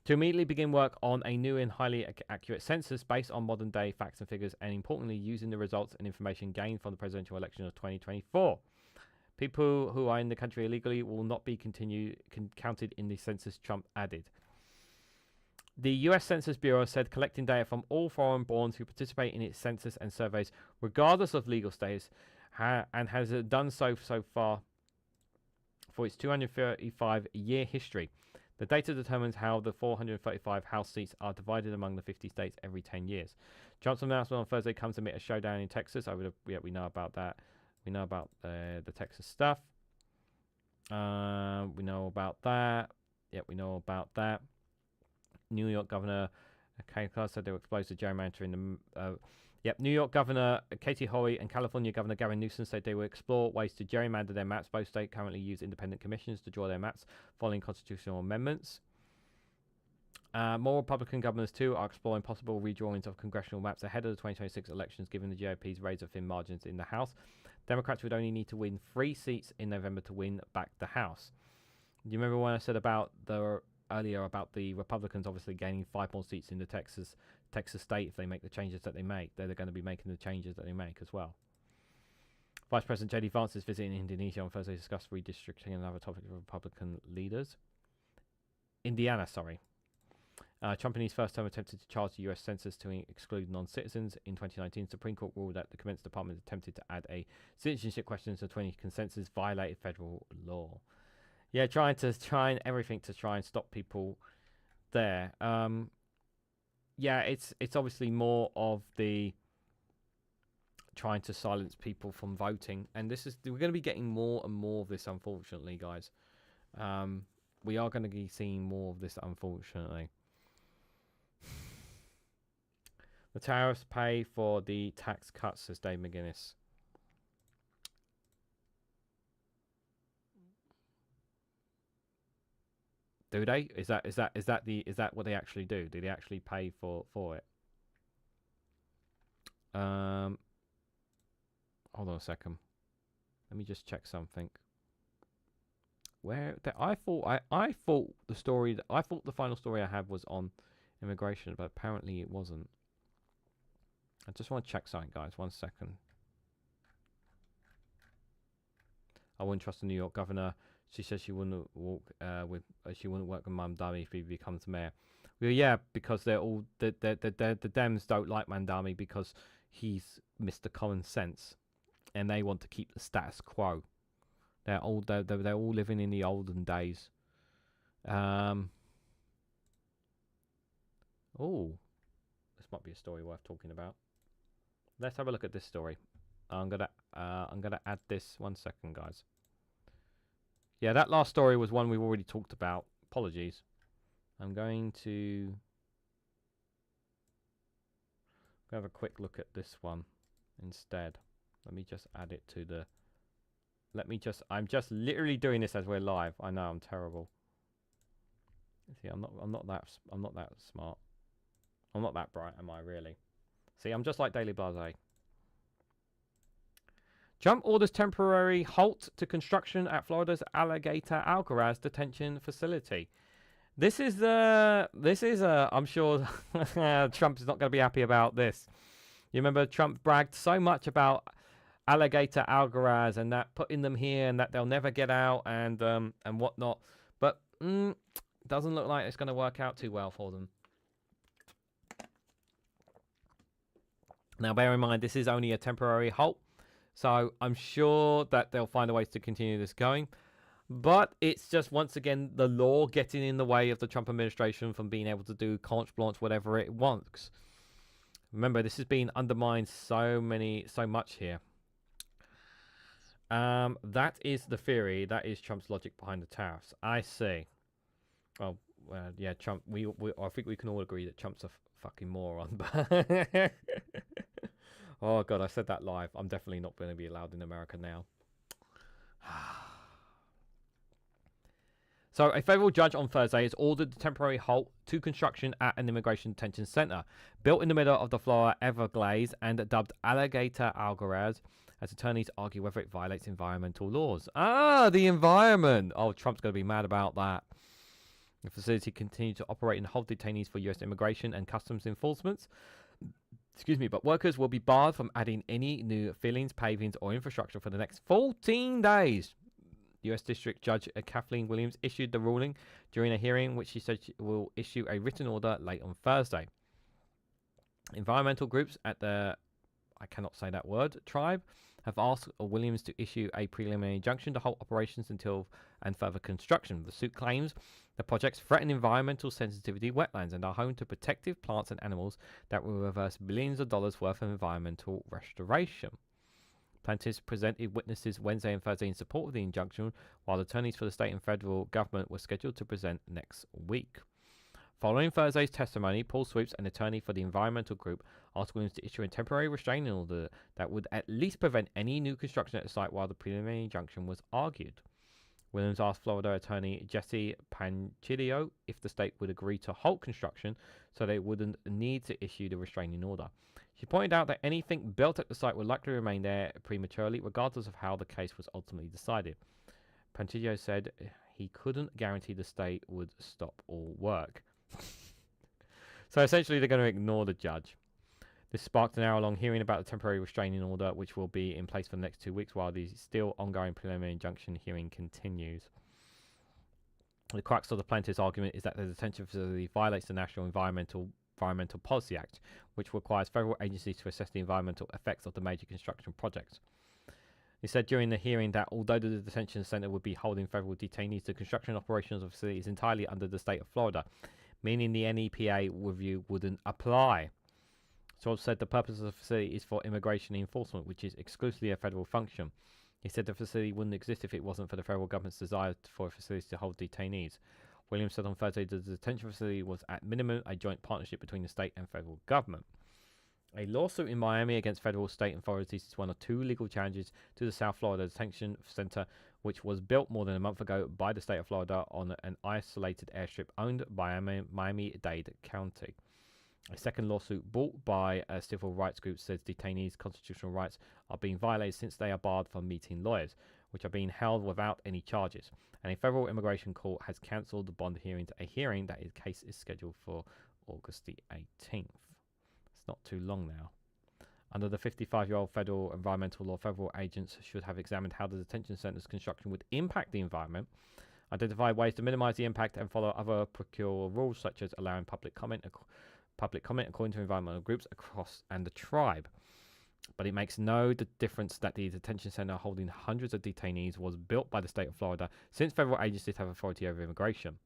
To immediately begin work on a new and highly accurate census based on modern-day facts and figures, and importantly, using the results and information gained from the presidential election of 2024. People who are in the country illegally will not be counted in the census, Trump added. The U.S. Census Bureau said collecting data from all foreign-borns who participate in its census and surveys, regardless of legal status, and has done so far for its 235-year history. The data determines how the 435 House seats are divided among the 50 states every 10 years. Trump's announcement on Thursday comes amid a showdown in Texas. We know about that. We know about the Texas stuff. We know about that. Yep, we know about that. New York Governor Katie Hobbs said they were exposed to gerrymandering. New York Governor Katie Hobbs and California Governor Garron Newsom said they will explore ways to gerrymander their maps. Both states currently use independent commissions to draw their maps following constitutional amendments. More Republican governors, too, are exploring possible redrawings of congressional maps ahead of the 2026 elections, given the GOP's razor-thin margins in the House. Democrats would only need to win 3 seats in November to win back the House. Do you remember when I said earlier about the Republicans obviously gaining 5 more seats in the Texas state if they make the changes that they make? They're going to be making the changes that they make as well. Vice President J.D. Vance is visiting Indonesia on Thursday to discuss redistricting and other topics with Republican leaders. Indiana. Trump in his first term attempted to charge the U.S. Census to exclude non-citizens. In 2019, Supreme Court ruled that the Defense Department attempted to add a citizenship question to the 20 consensus violated federal law. Yeah, trying everything to try and stop people there. It's obviously more of the trying to silence people from voting, and we're going to be getting more and more of this, unfortunately, guys. We are going to be seeing more of this, unfortunately. The tariffs pay for the tax cuts, says Dave McGuinness. Do they? Is that what they actually do? Do they actually pay for it? Hold on a second. Let me just check something. I thought the final story I had was on immigration, but apparently it wasn't. I just want to check something, guys. 1 second. I wouldn't trust the New York governor. She says she wouldn't work with Mamdani if he becomes mayor. Well, yeah, because they're all the Dems don't like Mamdani because he's Mr. Common Sense, and they want to keep the status quo. They're all living in the olden days. Oh, this might be a story worth talking about. Let's have a look at this story. I'm gonna add this. 1 second, guys. Yeah, that last story was one we've already talked about. Apologies. I'm going to have a quick look at this one instead. Let me just add it to the. I'm just literally doing this as we're live. I know I'm terrible. See, I'm not that smart. I'm not that bright, am I really? See, I'm just like Daily Blase. Trump orders temporary halt to construction at Florida's Alligator Alcatraz detention facility. I'm sure Trump is not going to be happy about this. You remember Trump bragged so much about Alligator Alcatraz and that putting them here and that they'll never get out and whatnot. But doesn't look like it's going to work out too well for them. Now, bear in mind, this is only a temporary halt. So I'm sure that they'll find a way to continue this going. But it's just, once again, the law getting in the way of the Trump administration from being able to do carte blanche, whatever it wants. Remember, this has been undermined so much here. That is the theory. That is Trump's logic behind the tariffs. I see. Well, yeah, Trump. I think we can all agree that Trump's a fucking moron. Oh god, I said that live. I'm definitely not going to be allowed in America now. So, a federal judge on Thursday has ordered a temporary halt to construction at an immigration detention center built in the middle of the Florida Everglades and dubbed Alligator Alcatraz, as attorneys argue whether it violates environmental laws. Ah, the environment! Oh, Trump's going to be mad about that. The facility continued to operate and hold detainees for U.S. immigration and customs enforcement. but workers will be barred from adding any new fillings, pavings, or infrastructure for the next 14 days. U.S. District Judge Kathleen Williams issued the ruling during a hearing, which she said she will issue a written order late on Thursday. Environmental groups at the, I cannot say that word, tribe, have asked Williams to issue a preliminary injunction to halt operations until and further construction. The suit claims the projects threaten environmental sensitivity wetlands and are home to protective plants and animals that will reverse billions of dollars worth of environmental restoration. Plaintiffs presented witnesses Wednesday and Thursday in support of the injunction, while attorneys for the state and federal government were scheduled to present next week. Following Thursday's testimony, Paul Swoops, an attorney for the environmental group, asked Williams to issue a temporary restraining order that would at least prevent any new construction at the site while the preliminary injunction was argued. Williams asked Florida attorney Jesse Pancilio if the state would agree to halt construction so they wouldn't need to issue the restraining order. She pointed out that anything built at the site would likely remain there prematurely, regardless of how the case was ultimately decided. Pancilio said he couldn't guarantee the state would stop all work. So essentially they're going to ignore the judge. This sparked an hour-long hearing about the temporary restraining order, which will be in place for the next 2 weeks while the still ongoing preliminary injunction hearing continues. The crux of the plaintiff's argument is that the detention facility violates the National Environmental Policy Act, which requires federal agencies to assess the environmental effects of the major construction projects. He said during the hearing that although the detention center would be holding federal detainees, the construction operations of the facility is entirely under the state of Florida, meaning the NEPA review wouldn't apply. Schwab said the purpose of the facility is for immigration enforcement, which is exclusively a federal function. He said the facility wouldn't exist if it wasn't for the federal government's desire for facilities to hold detainees. Williams said on Thursday that the detention facility was at minimum a joint partnership between the state and federal government. A lawsuit in Miami against federal, state authorities is one of two legal challenges to the South Florida Detention Center, which was built more than a month ago by the state of Florida on an isolated airstrip owned by Miami-Dade County. A second lawsuit brought by a civil rights group says detainees' constitutional rights are being violated since they are barred from meeting lawyers, which are being held without any charges. And a federal immigration court has cancelled the bond hearing. A hearing that case is scheduled for August the 18th. It's not too long now. Under the 55-year-old federal environmental law, federal agents should have examined how the detention center's construction would impact the environment, identify ways to minimize the impact, and follow other procedural rules such as allowing public comment according to environmental groups across and the tribe. But it makes no difference that the detention center holding hundreds of detainees was built by the state of Florida, since federal agencies have authority over immigration.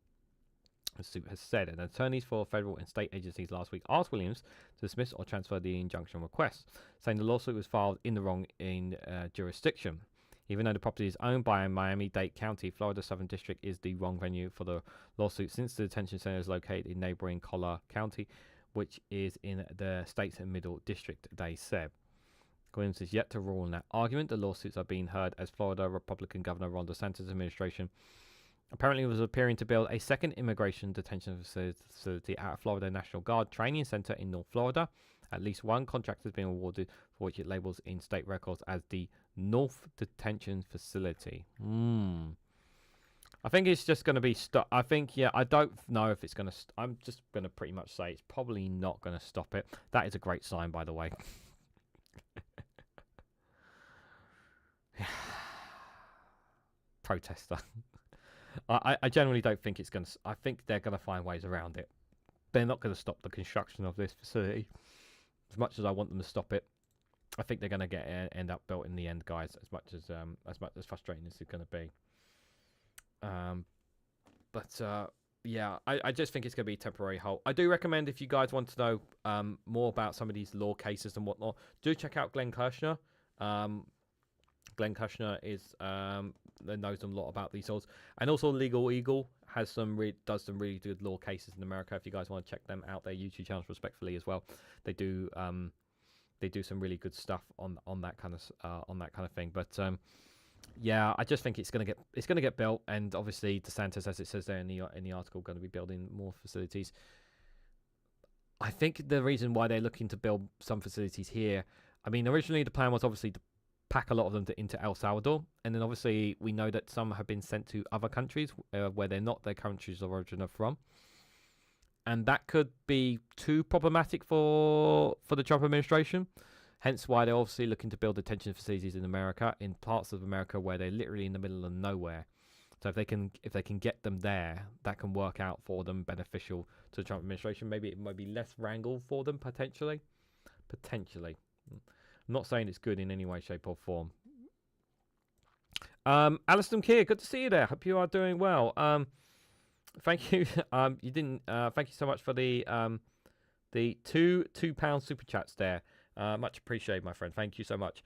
The suit has said, and attorneys for federal and state agencies last week asked Williams to dismiss or transfer the injunction request, saying the lawsuit was filed in the wrong jurisdiction. Even though the property is owned by Miami-Dade County, Florida Southern District is the wrong venue for the lawsuit, since the detention center is located in neighboring Collier County, which is in the state's middle district, they said. Williams is yet to rule on that argument. The lawsuits are being heard as Florida Republican Governor Ron DeSantis' administration apparently was appearing to build a second immigration detention facility at a Florida National Guard training center in North Florida. At least one contract has been awarded, for which it labels in state records as the North Detention Facility. I think it's just going to be I think, yeah, I don't know if it's going to... I'm just going to pretty much say it's probably not going to stop it. That is a great sign, by the way. Protester. I generally don't think it's going to... I think they're going to find ways around it. They're not going to stop the construction of this facility. As much as I want them to stop it, I think they're going to end up built in the end, guys. As much as frustrating as it's going to be. Yeah, I just think it's going to be a temporary halt. I do recommend, if you guys want to know more about some of these law cases and whatnot, do check out Glenn Kirshner. Glenn Kirshner knows a lot about these laws, and also Legal Eagle has does some really good law cases in America. If you guys want to check them out, their YouTube channels respectfully as well. They do some really good stuff on that kind of thing. But yeah, I just think it's gonna get built, and obviously DeSantis, as it says there in the article, going to be building more facilities. I think the reason why they're looking to build some facilities here, I mean, originally the plan was obviously to pack a lot of them into El Salvador, and then obviously we know that some have been sent to other countries where they're not their countries of origin are from. and that could be too problematic for the Trump administration. Hence why they're obviously looking to build detention facilities in America, in parts of America where they're literally in the middle of nowhere. So if they can get them there, that can work out for them, beneficial to the Trump administration. Maybe it might be less wrangle for them potentially. Potentially, I'm not saying it's good in any way, shape, or form. Alison Keir, good to see you there. Hope you are doing well. Thank you. You didn't. Thank you so much for the £2 super chats there. Much appreciated, my friend. Thank you so much.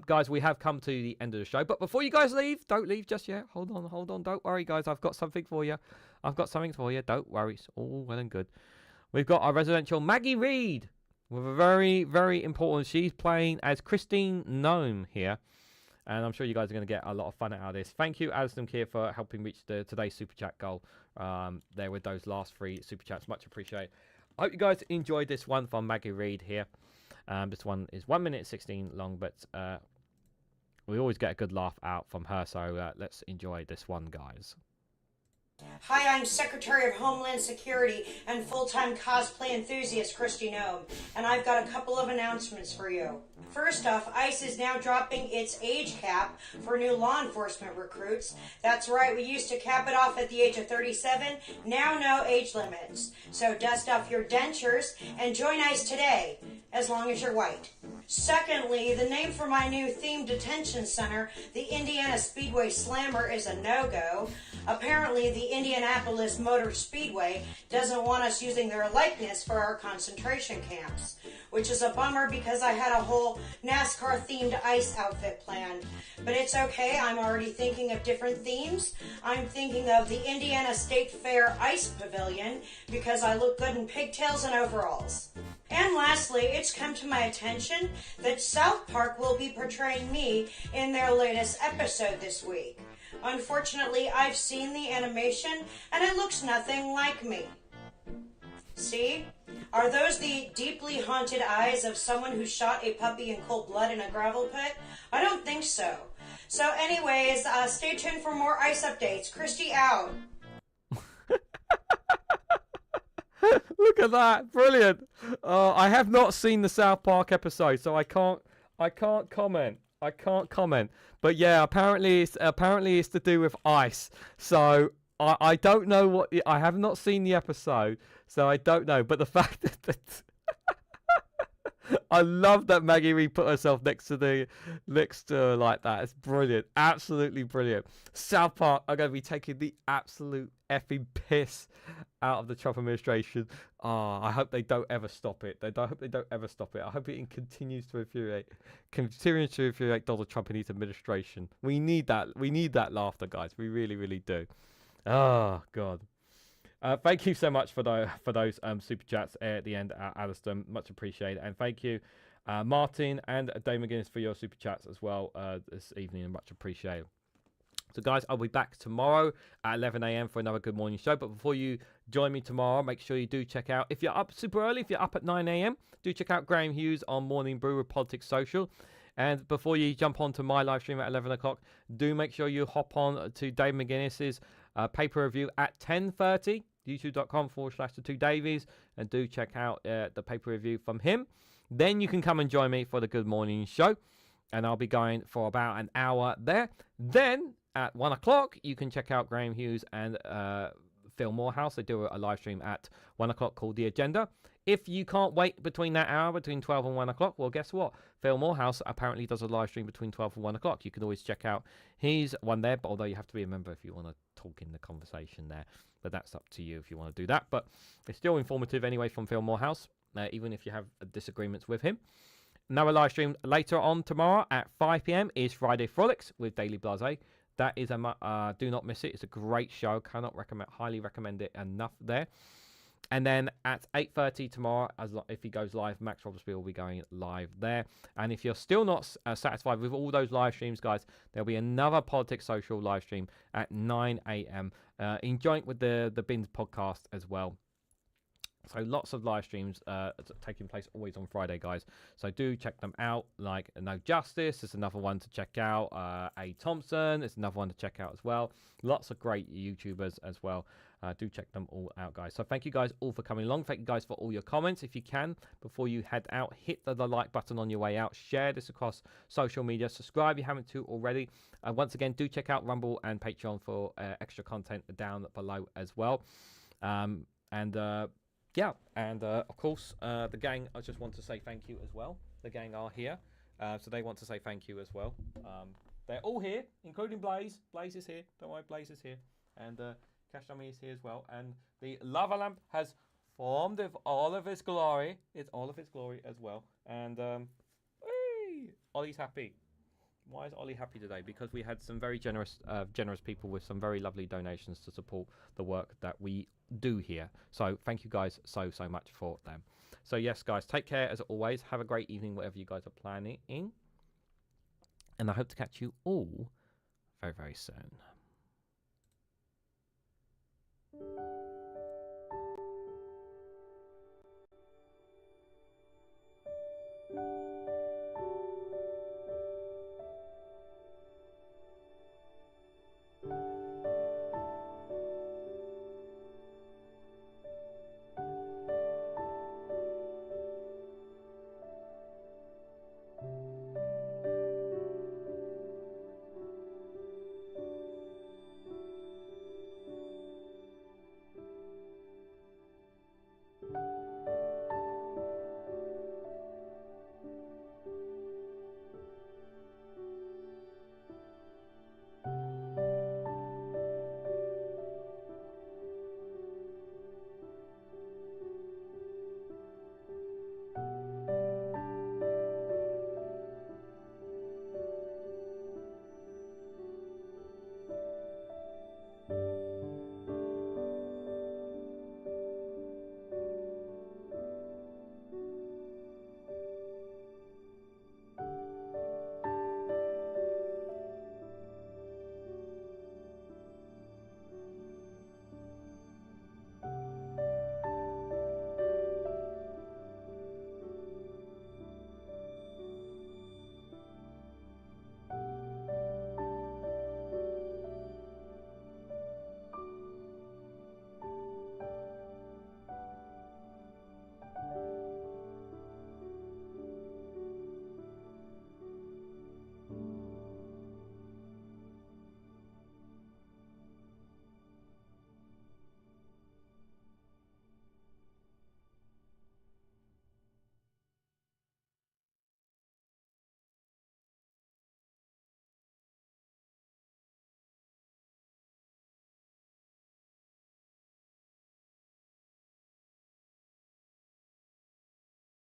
Guys, we have come to the end of the show. But before you guys leave, don't leave just yet. Hold on. Don't worry, guys. I've got something for you. Don't worry. It's all well and good. We've got our residential Maggie Reed with a very, very important. She's playing as Christine Gnome here. And I'm sure you guys are going to get a lot of fun out of this. Thank you, Alison Keir, for helping reach today's super chat goal there with those last 3 super chats. Much appreciated. I hope you guys enjoyed this one from Maggie Reed here. This one is 1 minute 16 long, but we always get a good laugh out from her. So let's enjoy this one, guys. Hi, I'm Secretary of Homeland Security and full-time cosplay enthusiast Christy Gnome, and I've got a couple of announcements for you. First off, ICE is now dropping its age cap for new law enforcement recruits. That's right, we used to cap it off at the age of 37, now no age limits. So dust off your dentures and join ICE today, as long as you're white. Secondly, the name for my new themed detention center, the Indiana Speedway Slammer, is a no-go. Apparently, the Indianapolis Motor Speedway doesn't want us using their likeness for our concentration camps, which is a bummer because I had a whole NASCAR-themed ice outfit planned. But it's okay, I'm already thinking of different themes. I'm thinking of the Indiana State Fair Ice Pavilion because I look good in pigtails and overalls. And lastly, it's come to my attention that South Park will be portraying me in their latest episode this week. Unfortunately, I've seen the animation, and it looks nothing like me. See? Are those the deeply haunted eyes of someone who shot a puppy in cold blood in a gravel pit? I don't think so. So anyways, stay tuned for more ICE updates. Christy out. Look at that. Brilliant. I have not seen the South Park episode, so I can't comment. But yeah, apparently it's to do with ice. So I don't know what I have not seen the episode, so I don't know. But the fact that I love that Maggie Reed put herself next to her like that. It's brilliant. Absolutely brilliant. South Park are going to be taking the absolute effing piss out of the Trump administration. I hope they don't ever stop it. I hope they don't ever stop it. I hope it continues to infuriate Donald Trump and his administration. We need that. We need that laughter, guys. We really, really do. Oh, God. Thank you so much for those super chats at the end, Alistair. Much appreciated. And thank you, Martin and Dave McGuinness, for your super chats as well this evening. Much appreciated. So, guys, I'll be back tomorrow at 11 a.m. for another Good Morning Show. But before you join me tomorrow, make sure you do check out, if you're up super early, if you're up at 9 a.m., do check out Graham Hughes on Morning Brew with Politics Social. And before you jump on to my live stream at 11 o'clock, do make sure you hop on to Dave McGuinness's paper review at 10:30, youtube.com/the2davies, and do check out the paper review from him. Then you can come and join me for the Good Morning Show, and I'll be going for about an hour there. Then at 1 o'clock, you can check out Graham Hughes and Phil Morehouse. They do a live stream at 1 o'clock called The Agenda. If you can't wait between that hour, between 12 and 1 o'clock, well, guess what? Phil Morehouse apparently does a live stream between 12 and 1 o'clock. You can always check out his one there, but although you have to be a member if you want to talk in the conversation there. But that's up to you if you want to do that. But it's still informative anyway from Phil Morehouse, even if you have disagreements with him. Another live stream later on tomorrow at 5 p.m. is Friday Frolics with Daily Blase. That is do not miss it. It's a great show. Highly recommend it enough there. And then at 8:30 tomorrow, if he goes live, Max Robertsby will be going live there. And if you're still not satisfied with all those live streams, guys, there'll be another Politics Social live stream at 9 a.m. In joint with the Bins podcast as well. So lots of live streams taking place always on Friday, guys. So do check them out. Like No Justice, there's another one to check out. A Thompson, there's another one to check out as well. Lots of great YouTubers as well Do check them all out, guys. So thank you guys all for coming along. Thank you guys for all your comments. If you can, before you head out, hit the like button on your way out. Share this across social media. Subscribe if you haven't to already. Once again, do check out Rumble and Patreon for extra content down below as well. Yeah, and of course, the gang, I just want to say thank you as well. The gang are here, so they want to say thank you as well. They're all here, including Blaze. Blaze is here. Don't worry, Blaze is here. And Cash Dummy is here as well. And the lava lamp has formed with all of its glory. It's all of its glory as well. And Ollie's happy. Why is Ollie happy today? Because we had some very generous people with some very lovely donations to support the work that we do here. So thank you guys so much for them. So yes, guys, take care as always. Have a great evening, whatever you guys are planning. And I hope to catch you all very, very soon.